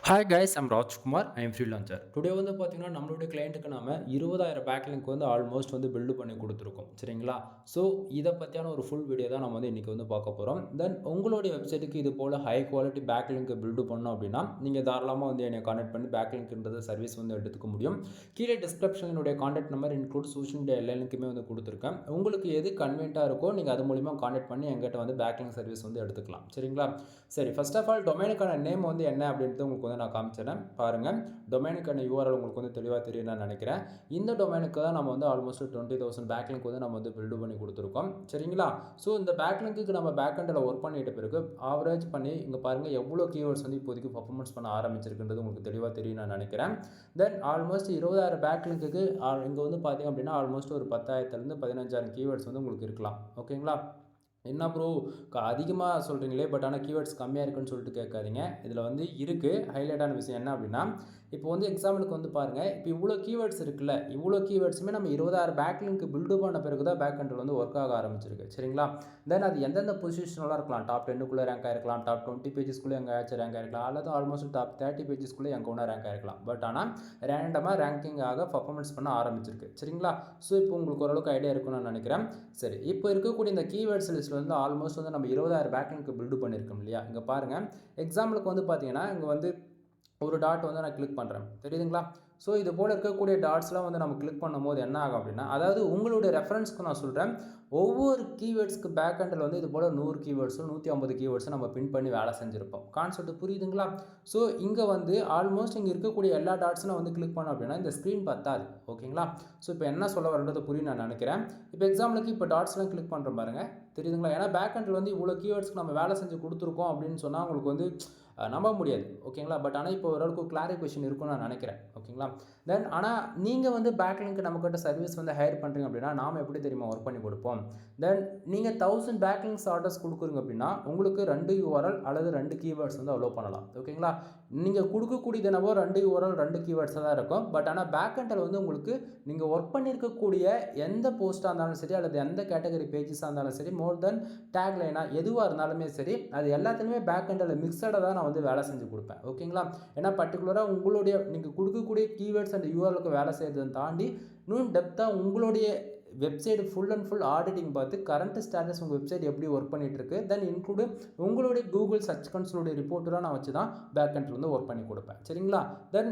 Hi guys I'm Rajkumar I am freelancer today வந்து பார்த்தீங்கன்னா நம்மளுடைய கிளைண்ட்டுக்கு நாம 20,000 பேக்லிங்க் வந்து ஆல்மோஸ்ட் வந்து பில்டு பண்ணி கொடுத்துருக்கோம் சரிங்களா. ஸோ இதை பற்றியான ஒரு ஃபுல் வீடியோ தான் நம்ம வந்து இன்றைக்கி வந்து பார்க்க போகிறோம். தென் உங்களுடைய வெப்சைட்டுக்கு இது போல் ஹை குவாலிட்டி பேக்லிங்க் பில்டு பண்ணோம் அப்படின்னா நீங்கள் தாராளமாக வந்து என்னை கான்டாக்ட் பண்ணி பேக்லிங்க்ன்றது சர்வீஸ் வந்து எடுத்துக்க முடியும். கீழே டிஸ்கிரிப்ஷனுடைய contact number include social media எல்லா லிங்க்குமே வந்து கொடுத்துருக்கேன். உங்களுக்கு எது கன்வீனியண்ட்டாக இருக்கோ நீங்கள் அது மூலிமா கான்டாக்ட் பண்ணி எங்கிட்ட வந்து பேக்லிங்க் சர்வீஸ் வந்து எடுத்துக்கலாம் சரிங்களா. சரி, ஃபர்ஸ்ட் ஆஃப் ஆல் டொமைனுக்கான நேம் வந்து என்ன அப்படின்றது உங்களுக்கு வந்து நான் காமிச்சிடறேன் பாருங்கள். டொமைனுக்கான யூஆர்எல் உங்களுக்கு வந்து தெளிவாக தெரியும் நான் நினைக்கிறேன். இந்த டொமைனுக்கு தான் நம்ம வந்து ஆல்மோஸ்ட் 20,000 பேக்லிங்க் வந்து நம்ம வந்து பில்டு பண்ணி கொடுத்துருக்கோம் சரிங்களா. ஸோ இந்த பேக்லிங்க்கு நம்ம பேக்கெண்டில் ஒர்க் பண்ணிட்ட பிறகு ஆவரேஜ் பண்ணி இங்கே பாருங்கள் எவ்வளோ கீவேர்ட்ஸ் வந்து இப்போதைக்கு பர்ஃபார்மன்ஸ் பண்ண ஆரம்பிச்சிருக்குன்றது உங்களுக்கு தெளிவாக தெரியும் நான் நினைக்கிறேன். தென் ஆல்மோஸ்ட் 20,000 பேக்லிங்க்கு இங்கே வந்து பார்த்தீங்க அப்படின்னா ஆல்மோஸ்ட் ஒரு 10,000 15,000 கீவேர்ட்ஸ் வந்து உங்களுக்கு இருக்கலாம். ஓகேங்களா. என்ன ப்ரோ அதிகமாக சொல்கிறீங்களே, பட் ஆனால் கீவேர்ட்ஸ் கம்மியாக இருக்குன்னு சொல்லிட்டு கேட்காதீங்க. இதில் வந்து இருக்குது ஹைலைட்டான விஷயம் என்ன அப்படின்னா, இப்போ வந்து எக்ஸாம்பிளுக்கு வந்து பாருங்கள், இப்போ இவ்வளோ கீவேர்ட்ஸ் இருக்குல்ல, இவ்வளோ கீவேர்ட்ஸுமே நம்ம 20,000 பேக்லிங்க் பில்டு பண்ண பிறகு தான் பேக் எண்டில் வந்து ஒர்க் ஆக ஆரம்பிச்சிருக்கு சரிங்களா. தென் அது எந்தெந்த பொசிஷனெலாம் இருக்கலாம், டாப் 10க்குள்ளே ரேங்க் ஆகிருக்கலாம், டாப் 20 பேஜஸ்க்குள்ளே எங்கேயாச்சும் ரேங்க் ஆகிருக்கலாம், அல்லது ஆல்மோஸ்ட் டாப் 30 பேஜஸ்க்குள்ளே எங்கே ஒன்றா ரேங்க் ஆகிருக்கலாம். பட் ஆனால் ரேண்டமாக ரேங்கிங் ஆக பர்ஃபார்மன்ஸ் பண்ண ஆரம்பிச்சிருக்கு சரிங்களா. ஸோ இப்போ உங்களுக்கு ஓரளவுக்கு ஐடியா இருக்குன்னு நான் நினைக்கிறேன். சரி, இப்போ இருக்கக்கூடிய இந்த கீவேர்ட்ஸ் லிஸ்ட்டில் வந்து ஆல்மோஸ்ட் வந்து நம்ம 20,000 பேக்லிங்க் பில்டு பண்ணியிருக்கோம் இல்லையா. இங்கே பாருங்கள் எக்ஸாம்பிளுக்கு வந்து பார்த்தீங்கன்னா இங்கே வந்து ஒரு டாட் வந்து நான் கிளிக் பண்ணுறேன் தெரியுதுங்களா. ஸோ இது போல் இருக்கக்கூடிய டாட்ஸ்லாம் வந்து நம்ம கிளிக் பண்ணும்போது என்ன ஆகும் அப்படின்னா, அதாவது உங்களுடைய ரெஃபரன்ஸ்க்கு நான் சொல்கிறேன், ஒவ்வொரு கீவேர்ட்ஸ்க்கு பேக் எண்டில் வந்து இது போல் 100 கீவேர்ட்ஸும் 150 கீவேர்ட்ஸும் நம்ம பின் பண்ணி வேலை செஞ்சுருப்போம். கான்செப்ட் புரியுதுங்களா. ஸோ இங்கே வந்து ஆல்மோஸ்ட் இங்கே இருக்கக்கூடிய எல்லா டாட்ஸும் நான் வந்து கிளிக் பண்ணோம் அப்படின்னா இந்த ஸ்க்ரீன் பத்தாது. ஓகேங்களா. ஸோ இப்போ என்ன சொல்ல வரன்றது புரியும் நான் நினைக்கிறேன். இப்போ எக்ஸாம்பிளுக்கு இப்போ டாட்ஸ்லாம் கிளிக் பண்ணுறேன் பாருங்கள் தெரியுதுங்களா. ஏன்னா பேக் எண்டில் வந்து இவ்வளோ கீவேர்ட்ஸ்க்கு நம்ம வேலை செஞ்சு கொடுத்துருக்கோம் அப்படின்னு சொன்னால் உங்களுக்கு வந்து நம்ப முடியாது. ஓகேங்களா. பட் ஆனால் இப்போ ஓரளவுக்கு கிளாரிஃபிகேஷன் இருக்கும்னு நான் நினைக்கிறேன். ஓகேங்களா. தென் ஆனால் நீங்கள் வந்து பேக்லிங்க் நம்மக்கிட்ட சர்வீஸ் வந்து ஹையர் பண்ணுறீங்க அப்படின்னா நாம் எப்படி தெரியுமா ஒர்க் பண்ணி கொடுப்போம். தென் நீங்கள் 1000 பேக்லிங்க்ஸ் ஆர்டர்ஸ் கொடுக்குறீங்க அப்படின்னா உங்களுக்கு 2 யூஆர்எல் அல்லது 2 கீவேர்ட்ஸ் வந்து அலோவ் பண்ணலாம். ஓகேங்களா. நீங்கள் கொடுக்கக்கூடியது என்னவோ 2 யூஆர்எல் 2 கீவேர்ட்ஸாக தான் இருக்கும். பட் ஆனால் பேக் எண்டில் வந்து உங்களுக்கு நீங்கள் ஒர்க் பண்ணியிருக்கக்கூடிய எந்த போஸ்ட்டாக இருந்தாலும் சரி அல்லது எந்த கேட்டகரி பேஜஸாக இருந்தாலும் சரி, மோர் தென் டேக் லைனாக எதுவாக இருந்தாலுமே சரி, அது எல்லாத்துலேயுமே பேக் எண்டில் மிக்சடாக தான் நான் வந்து வேலை செஞ்சு கொடுப்பேன். ஓகேங்களா. ஏன்னா பர்டிகுலராக உங்களுடைய நீங்கள் கொடுக்கக்கூடிய கீவேர்ட்ஸ் அண்ட் யூஆர்எலுக்கு வேலை செய்யறதை தாண்டி இன்னும் டெப்த்தாக உங்களுடைய website full and full auditing பார்த்து கரண்ட் ஸ்டேட்டஸ் உங்கள் வெப்சைட் எப்படி ஒர்க் பண்ணிட்டு இருக்கு, தென் இன்க்ளூடு உங்களுடைய கூகுள் சர்ச் கன்சோலுடைய ரிப்போர்ட்டராக நான் வச்சு தான் பேக் எண்டில் வந்து ஒர்க் பண்ணி கொடுப்பேன் சரிங்களா. தென்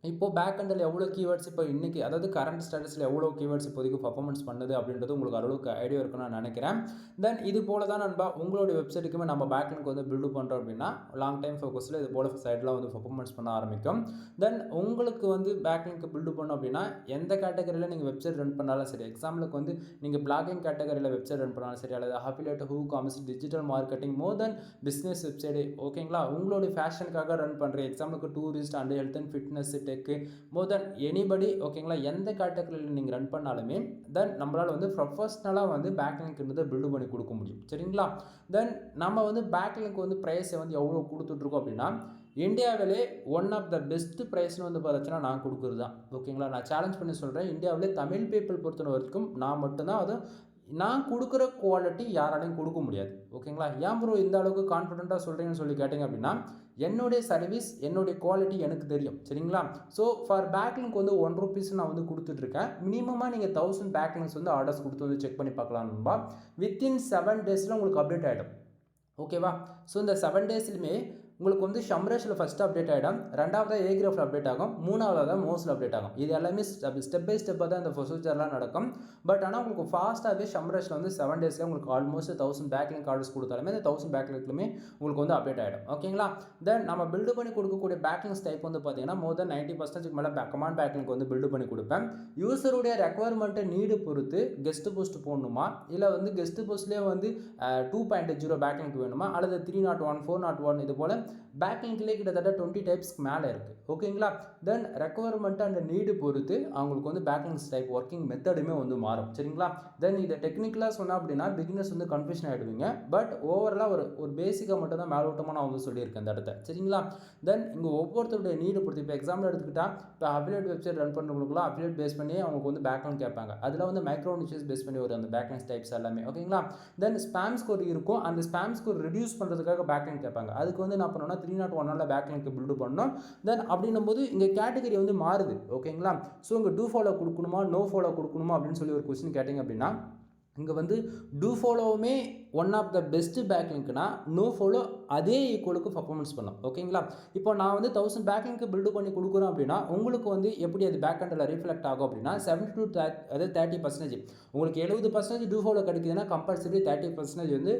இப்போது பேக் எண்டில் எவ்வளோ கீவேர்ட்ஸ் இப்போ இன்றைக்கி அதாவது கரண்ட் ஸ்டேட்டஸில் எவ்வளோ கீவேர்ட்ஸ் இப்போதைக்கு பர்ஃபார்மன்ஸ் பண்ணுது அப்படின்றது உங்களுக்கு அளவுக்கு ஐடியா இருக்குன்னு நான் நினைக்கிறேன். தென் இது போல தான் நண்பா உங்களுடைய வெப்சைட்டுக்குமே நம்ம பேக்லிங்க் வந்து பில்டு பண்ணுறோம் அப்படின்னா லாங் டைம் ஃபோக்கஸில் இது போல் சைட்லாம் வந்து பர்ஃபார்மன்ஸ் பண்ண ஆரம்பிக்கும். தென் உங்களுக்கு வந்து பேக்லிங்க் பில்டு பண்ணோம் அப்படின்னா எந்த கேட்டகரியில் நீங்கள் வெப்சைட் ரன் பண்ணாலும் சரி, எக்ஸாம்பிளுக்கு வந்து நீங்கள் பிளாகிங் கேட்டகரியில் வெப்சைட் ரன் பண்ணாலும் சரி, அல்லது affiliate, WooCommerce, digital marketing, more than business website, ஓகேங்களா. உங்களுடைய ஃபேஷனுக்காக ரன் பண்ணுற எக்ஸாம்பிளுக்கு tourist and health and fitness tech, more than anybody, ஓகேங்களா. எந்த கேட்டகரியில் நீங்கள் ரன் பண்ணாலுமே தென் நம்மளால் வந்து ப்ரொஃபஷ்னலாக வந்து பேக்லிங்க்ன்றதை பில்டு பண்ணி கொடுக்க முடியும் சரிங்களா. தென் நம்ம வந்து பேக்லிங்க் வந்து ப்ரைஸை வந்து எவ்வளோ கொடுத்துட்ருக்கோம் அப்படின்னா இந்தியாவிலே ஒன் ஆஃப் த பெஸ்ட் ப்ரைஸ்னு வந்து பார்த்தீங்கன்னா நான் கொடுக்குறது தான். ஓகேங்களா. நான் சேலஞ்ச் பண்ணி சொல்கிறேன், இந்தியாவிலே தமிழ் பீப்புள் பொறுத்த வரைக்கும் நான் மட்டும்தான், அதுவும் நான் கொடுக்குற குவாலிட்டி யாராலையும் கொடுக்க முடியாது. ஓகேங்களா. ஏன் ப்ரோ இந்த அளவுக்கு கான்ஃபிடென்ட்டாக சொல்கிறீங்கன்னு சொல்லி கேட்டிங்க அப்படின்னா என்னுடைய சர்வீஸ் என்னுடைய குவாலிட்டி எனக்கு தெரியும் சரிங்களா. ஸோ ஃபார் பேக்லிங்க் வந்து ₹1 நான் வந்து கொடுத்துட்ருக்கேன். மினிமமாக நீங்கள் 1000 பேக்லிங்க்ஸ் வந்து ஆர்டர்ஸ் கொடுத்து வந்து செக் பண்ணி பார்க்கலாம்பா. வித்தின் 7 டேஸில் உங்களுக்கு அப்டேட் ஆகிடும். ஓகேவா. ஸோ இந்த 7 டேஸ்லையுமே உங்களுக்கு வந்து ஷம்ரேஷில் ஃபஸ்ட்டு அப்டேட் ஆகிடும், ரெண்டாவதாக ஏகிராஃபில் அப்டேட் ஆகும், மூணாவதாக தான் மோஸ்ட்டில் அப்டேட் ஆகும். இது எல்லாமே ஸ்டெப் பை ஸ்டெப்பாக தான் இந்த ப்ரொசீஜர்லாம் நடக்கும். பட் ஆனால் உங்களுக்கு ஃபாஸ்ட்டாகவே ஷம்ரேஷில் வந்து 7 டேஸில் உங்களுக்கு ஆல்மோஸ்ட் 1000 பேக்லிங்க் ஆர்டர்ஸ் கொடுத்தாலுமே இந்த 1000 பேக்லிங்க்லுமே உங்களுக்கு வந்து அப்டேட் ஆகிடும். ஓகேங்களா. தென் நம்ம பில்டு பண்ணி கொடுக்கக்கூடிய பேக்லிங்ஸ் டைப் வந்து பார்த்தீங்கன்னா மோர் தென் 90% மேலே கமாண்ட் பேக்லிங்க் வந்து பில்டு பண்ணி கொடுப்பேன். யூசருடைய ரெக்குவயர்மெண்ட்டை நீடு பொறுத்து கெஸ்ட் போஸ்ட் போடணுமா, இல்லை வந்து கெஸ்ட் போஸ்ட்லேயே வந்து 2.0 பேக்லிங்க் வேணுமா, அல்லது 301 401 இது போல் பேக்லிங்க்லேயே கிட்டத்தட்ட 20 டைப்ஸ்க்கு மேலே இருக்குது. ஓகேங்களா. தென் ரெக்குவயர்மெண்ட் அண்ட் நீடு பொறுத்து அவங்களுக்கு வந்து பேக்லிங்ஸ் டைப் ஒர்க்கிங் மெத்தடுமே வந்து மாறும் சரிங்களா. தென் இதை டெக்னிக்கலாக சொன்னால் அப்படின்னா பிகினர்ஸ் வந்து கன்ஃபியூஷன் ஆகிடுவீங்க. பட் ஓவராலாக ஒரு பேசிக்காக மட்டும் தான் மேலோட்டமாக நான் வந்து சொல்லியிருக்கேன் இந்த இடத்த சரிங்களா. தென் இங்கே ஒவ்வொருத்தருடைய நீடு பொறுத்து இப்போ எக்ஸாம்பிள் எடுத்துக்கிட்டால் இப்போ அஃபிலியேட் வெப்சைட் ரன் பண்ணுறவங்களுக்குலாம் அஃபிலியேட் பேஸ் பண்ணி அவங்களுக்கு வந்து பேக்லிங்க் கேட்பாங்க. அதில் வந்து மைக்ரோ நிச்சஸ் பேஸ் பண்ணி ஒரு அந்த பேக்லிங்ஸ் டைப்ஸ் எல்லாமே. ஓகேங்களா. தென் ஸ்பாம் ஸ்கோர் இருக்கும், அந்த ஸ்பாம் ஸ்கோர் ரெடியூஸ் பண்ணுறதுக்காக பேக்லிங்க் கேட்பாங்க. அதுக்கு வந்து நான் பண்ணணும்னா 301 பேக்லிங்க் பில்டு பண்ணணும். தென் அப்படின்னும் போது இங்கே கேட்டகரி வந்து மாறுது. ஓகேங்களா? ஸோ இங்கே டூ ஃபாலோ கொடுக்கணுமா நோ ஃபாலோ கொடுக்கணுமா அப்படின்னு சொல்லி ஒரு கொஸ்டின் கேட்டிங்க அப்படின்னா, இங்கே வந்து டூ ஃபாலோவுமே ஒன் ஆஃப் த பெஸ்ட்டு பேக்லிங்க்னா நோ ஃபாலோ அதே ஈக்குவலுக்கு பர்ஃபார்மன்ஸ் பண்ணும். ஓகேங்களா? இப்போ நான் வந்து 1000 பேக்லிங்க் பில்டு பண்ணி கொடுக்குறோம் அப்படின்னா உங்களுக்கு வந்து எப்படி அது பேக் எண்டில் ரிஃப்ளெக்ட் ஆகும் அப்படின்னா 70 to அதாவது 30%. உங்களுக்கு 70% டூ ஃபாலோ கிடைக்குதுன்னா கம்பல்சரி 30% வந்து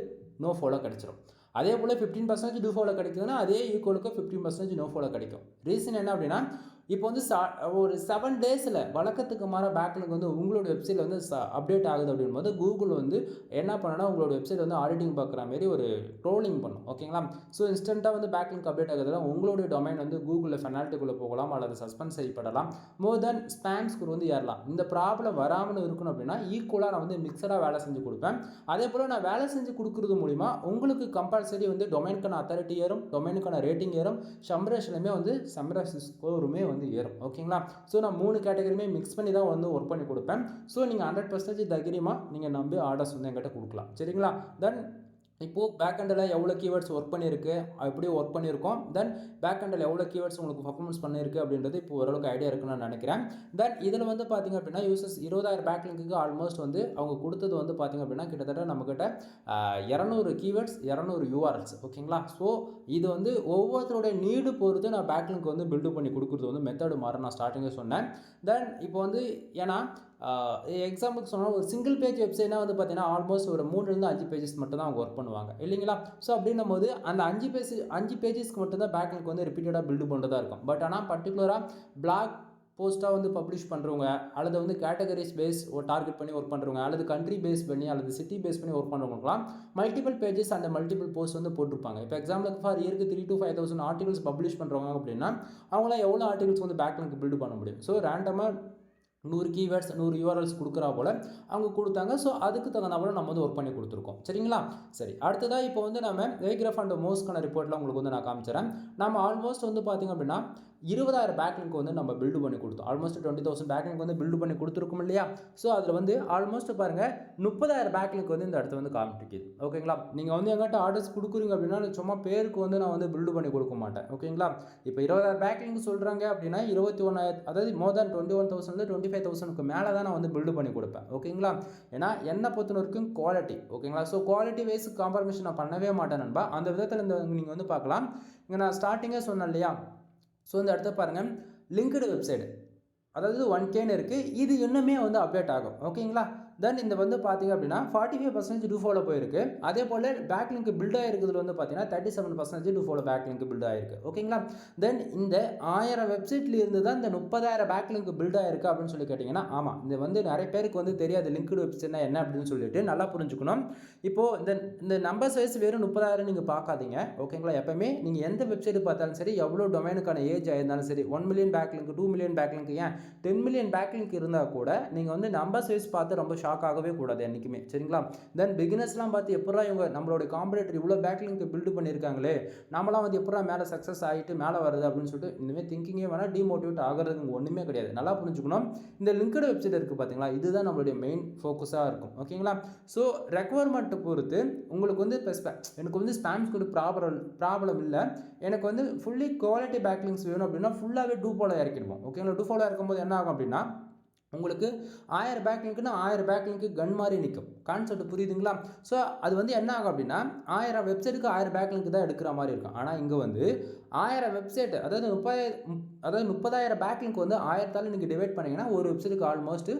நோ ஃபாலோ கிடைச்சிடும். அதே போல் 15% டூ ஃபாலோ கிடைக்குதுன்னா அதே ஈக்குவலுக்கு 15% நோ ஃபாலோ கிடைக்கும். ரீசன் என்ன அப்படின்னா, இப்போ வந்து ஒரு 7 டேஸில் வழக்கத்துக்கு மாற பேக்லிங்க் வந்து உங்களோட வெப்சைட்டில் வந்து அப்டேட் ஆகுது அப்படின்போது கூகுள் வந்து என்ன பண்ணனா உங்களோட வெப்சைட் வந்து ஆடிட்டிங் பார்க்குற மாதிரி ஒரு ட்ரோலிங் பண்ணும். ஓகேங்களா? ஸோ இன்ஸ்டண்ட்டாக வந்து பேக்லிங்க் அப்டேட் ஆகுதுல உங்களுடைய டொமைன் வந்து கூகுளில் பெனால்ட்டிக்குள்ளே போகலாம் அல்லது சஸ்பெண்ட் செய்யப்படலாம். மோர் தென் ஸ்பேம் ஸ்கோர் வந்து ஏறலாம். இந்த ப்ராப்ளம் வராமல் இருக்கணும் அப்படின்னா ஈக்குவலாக நான் வந்து மிக்சடாக வேலை செஞ்சு கொடுப்பேன். அதே போல் நான் வேலை செஞ்சு கொடுக்குறது மூலிமா உங்களுக்கு கம்பல்சரி வந்து டொமைனுக்கான அத்தாரிட்டி ஏறும், டொமைனுக்கான ரேட்டிங் ஏறும், சம்ரேஷனுமே வந்து ஸ்கோருமே வந்து ஏறும். ஓகேங்களா? ஸோ நான் 3 கேட்டகரியுமே மிக்ஸ் பண்ணி தான் வந்து ஒர்க் பண்ணி கொடுப்பேன். ஸோ நீங்கள் 100% தைரியமாக நீங்கள் நம்பி ஆர்டர்ஸ் வந்து என்கிட்ட கொடுக்கலாம். சரிங்களா? தென் இப்போது பேக் எண்டில் எவ்வளோ கீவேர்ட்ஸ் ஒர்க் பண்ணியிருக்கு, எப்படி ஒர்க் பண்ணியிருக்கோம், தென் பேக் எண்டில் எவ்வளோ கீவேர்ட்ஸ் உங்களுக்கு பர்ஃபார்மன்ஸ் பண்ணியிருக்கு அப்படின்றது இப்போ ஓரளவுக்கு ஐடியா இருக்குன்னு நான் நினைக்கிறேன். தென் இதில் வந்து பார்த்திங்க அப்படின்னா யூசர்ஸ் 20,000 பேக்லிங்க்கு ஆல்மோஸ்ட் வந்து அவங்க கொடுத்தது வந்து பார்த்திங்க அப்படின்னா கிட்டத்தட்ட நம்மக்கிட்ட 200 கீவேர்ட்ஸ் 200 யூஆர்எல்ஸ். ஓகேங்களா? ஸோ இது வந்து ஒவ்வொருத்தருடைய நீடு பொறுத்து நான் பேக்லிங்க் வந்து பில்டு பண்ணி கொடுக்குறது வந்து மெத்தடு மாற நான் ஸ்டார்டிங்கே சொன்னேன். தென் இப்போ வந்து ஏன்னா எக்ஸாம்பிளுக்கு சொன்னால் ஒரு சிங்கிள் பேஜ் வெப்சைட்னா வந்து பார்த்தீங்கன்னா ஆல்மோஸ்ட் ஒரு 3 to 5 பேஜஸ் மட்டும் தான் அவங்க ஒர்க் பண்ணுவாங்க இல்லைங்களா? ஸோ அப்படின்னும் போது அந்த 5 பேஜஸ்க்கு மட்டும் தான் பேக்லிங்க் வந்து ரிப்பீட்டடாக பில்டு பண்ணுறதா இருக்கும். பட் ஆனால் பர்டிகுலராக பிளாக் போஸ்ட்டாக வந்து பப்ளிஷ் பண்ணுறவங்க அல்லது வந்து கேட்டகரிஸ் பேஸ் டார்கெட் பண்ணி ஒர்க் பண்ணுறவங்க அல்லது கண்ட்ரி பேஸ் பண்ணி அல்லது சிட்டி பேஸ் பண்ணி ஒர்க் பண்ணுறவங்களாம் மல்டிபிள் பேஜஸ் அந்த மல்டிபிள் போஸ்ட் வந்து போட்டிருப்பாங்க. இப்போ எக்ஸாம்பிளுக்கு ஃபார் இயருக்கு 3,000 to 5,000 ஆர்டிகல்ஸ் பப்ளிஷ் பண்ணுறவங்க அப்படின்னா அவங்களாம் எவ்வளோ ஆர்டிகல்ஸ் வந்து பேக்லிங்க் பில்டு பண்ண முடியும்? ஸோ ரேண்டமாக 100 கீவேர்ட்ஸ் 100 யூஆர்எல்ஸ் கொடுக்குறா போல் அவங்க கொடுத்தாங்க. ஸோ அதுக்கு தகுந்த போல் நம்ம வந்து ஒர்க் பண்ணி கொடுத்துருக்கோம். சரிங்களா? சரி, அடுத்ததாக இப்போ வந்து நம்ம வேக்ராஃப் அண்ட் மோஸ்க்கான ரிப்போர்ட்லாம் உங்களுக்கு வந்து நான் காமிச்சிடறேன். நம்ம ஆல்மோஸ்ட் வந்து பார்த்திங்க அப்படின்னா 20,000 பேக்லிங்க் வந்து நம்ம பில்டு பண்ணி கொடுத்தோம். ஆல்மோஸ்ட் 20,000 பேக்லிங்க் வந்து பில்டு பண்ணி கொடுத்துருக்கோம் இல்லையா? ஸோ அதில் வந்து ஆல்மோஸ்ட் பாருங்கள் 30,000 பேக்லிங்க் வந்து இந்த இடத்துல வந்து காமிட்டிக்குது. ஓகேங்களா? நீங்கள் வந்து எங்கிட்ட ஆர்டர்ஸ் கொடுக்குறீங்க அப்படின்னா சும்மா பேருக்கு வந்து நான் வந்து பில்டு பண்ணி கொடுக்க மாட்டேன். ஓகேங்களா? இப்போ 20,000 பேக்லிங்க் சொல்கிறாங்க அப்படின்னா 21,000 அதாவது மோர் தேன் 21,000 25,000க்கு மேலே தான் நான் வந்து பில்டு பண்ணி கொடுப்பேன். ஓகேங்களா? ஏன்னா என்னை பொறுத்த வரைக்கும் குவாலிட்டி. ஓகேங்களா? ஸோ குவாலிட்டி வைஸ் காம்ப்ரமைஸ் நான் பண்ணவே மாட்டேன் நண்பா. அந்த விதத்தில் இந்த நீங்கள் வந்து பார்க்கலாம். இங்கே நான் ஸ்டார்டிங்கே சொன்னேன் இல்லையா? ஸோ இந்த இடத்த பாருங்கள், லிங்க்டு வெப்சைட் அதாவது 1Kன்னு இருக்குது. இது இன்னுமே வந்து அப்டேட் ஆகும். ஓகேங்களா? தென் இந்த வந்து பார்த்திங்க அப்படின்னா 45% டூ ஃபாலோ போயிருக்கு. அதே போல் பேக்லிங்க் பில்ட் ஆகிருக்கிறதுல வந்து பார்த்தீங்கன்னா 37% டூ ஃபாலோ பேக்லிங்க் பில்ட் ஆகிருக்கு. ஓகேங்களா? தென் இந்த 1000 வெப்சைட்ல இருந்து தான் இந்த 30,000 பேக்லிங்க் பில்ட் ஆகிருக்கு அப்படின்னு சொல்லி கேட்டிங்கன்னா ஆமாம், இது வந்து நிறைய பேருக்கு வந்து தெரியாது லிங்க்டு வெப்சைட்னா என்ன அப்படின்னு சொல்லிட்டு நல்லா புரிஞ்சுக்கணும். இப்போது இந்த நம்பர்ஸ் வைஸ் வெறும் 30,000 நீங்கள் பார்க்காதீங்க. ஓகேங்களா? எப்பவுமே நீங்கள் எந்த வெப்சைட் பார்த்தாலும் சரி, எவ்வளோ டொமைனுக்கான ஏஜ் ஆயிருந்தாலும் சரி, 1 மில்லியன் பேக்லிங்க் 2 மில்லியன் பேக்லிங்க் ஏன் 10 மில்லியன் பேக்லிங்க் இருந்தால் கூட நீங்கள் வந்து நம்பர்ஸ் வைஸ் பார்த்து ரொம்ப ஷாக் ஆகவே கூடாது என்றைக்குமே. சரிங்களா? தென் பிகினர்ஸ்லாம் பார்த்து எப்படா இவங்க நம்மளோட காம்படிட்டர் இவ்வளோ பேக்லிங்க் பில்டு பண்ணியிருக்காங்களே, நம்மளாம் வந்து எப்படா மேலே சக்ஸஸ் ஆகிட்டு மேலே வருது அப்படின்னு சொல்லிட்டு இனிமேல் திங்கிங்கே வேணால் டிமோட்டிவேட் ஆகிறதுக்கு ஒன்றுமே கிடையாது. நல்லா புரிஞ்சுக்கணும். இந்த லிங்க்டு வெப்சைட் இருக்குது பார்த்தீங்களா, இதுதான் நம்மளுடைய மெயின் ஃபோக்கஸாக இருக்கும். ஓகேங்களா? ஸோ ரெக்குவயர்மெண்ட்டை பொறுத்து உங்களுக்கு வந்து இப்போ எனக்கு வந்து ஸ்பேம் கூட ப்ராப்ளம் இல்லை, எனக்கு வந்து ஃபுல்லி குவாலிட்டி பேக்லிங்ஸ் வேணும் அப்படின்னா ஃபுல்லாகவே டூ ஃபாலோ இறக்கிடுவோம். ஓகேங்களா? டூ ஃபாலோ இருக்கும்போது என்ன ஆகும் அப்படின்னா உங்களுக்கு 1000 பேக்லிங்க்னா 1000 பேக்லிங்க்கு கன் மாதிரி நிற்கும். கான்செப்ட் புரியுதுங்களா? ஸோ அது வந்து என்ன ஆகும் அப்படின்னா 1000 வெப்சைட்டுக்கு 1000 பேக்லிங்க் தான் எடுக்கிற மாதிரி இருக்கும். ஆனால் இங்கே வந்து 1000 வெப்சைட் அதாவது 30,000 பேக்லிங்க் வந்து 1000ஆல் நீங்கள் டிவைட் பண்ணிங்கன்னா ஒரு வெப்சைட்டுக்கு ஆல்மோஸ்ட்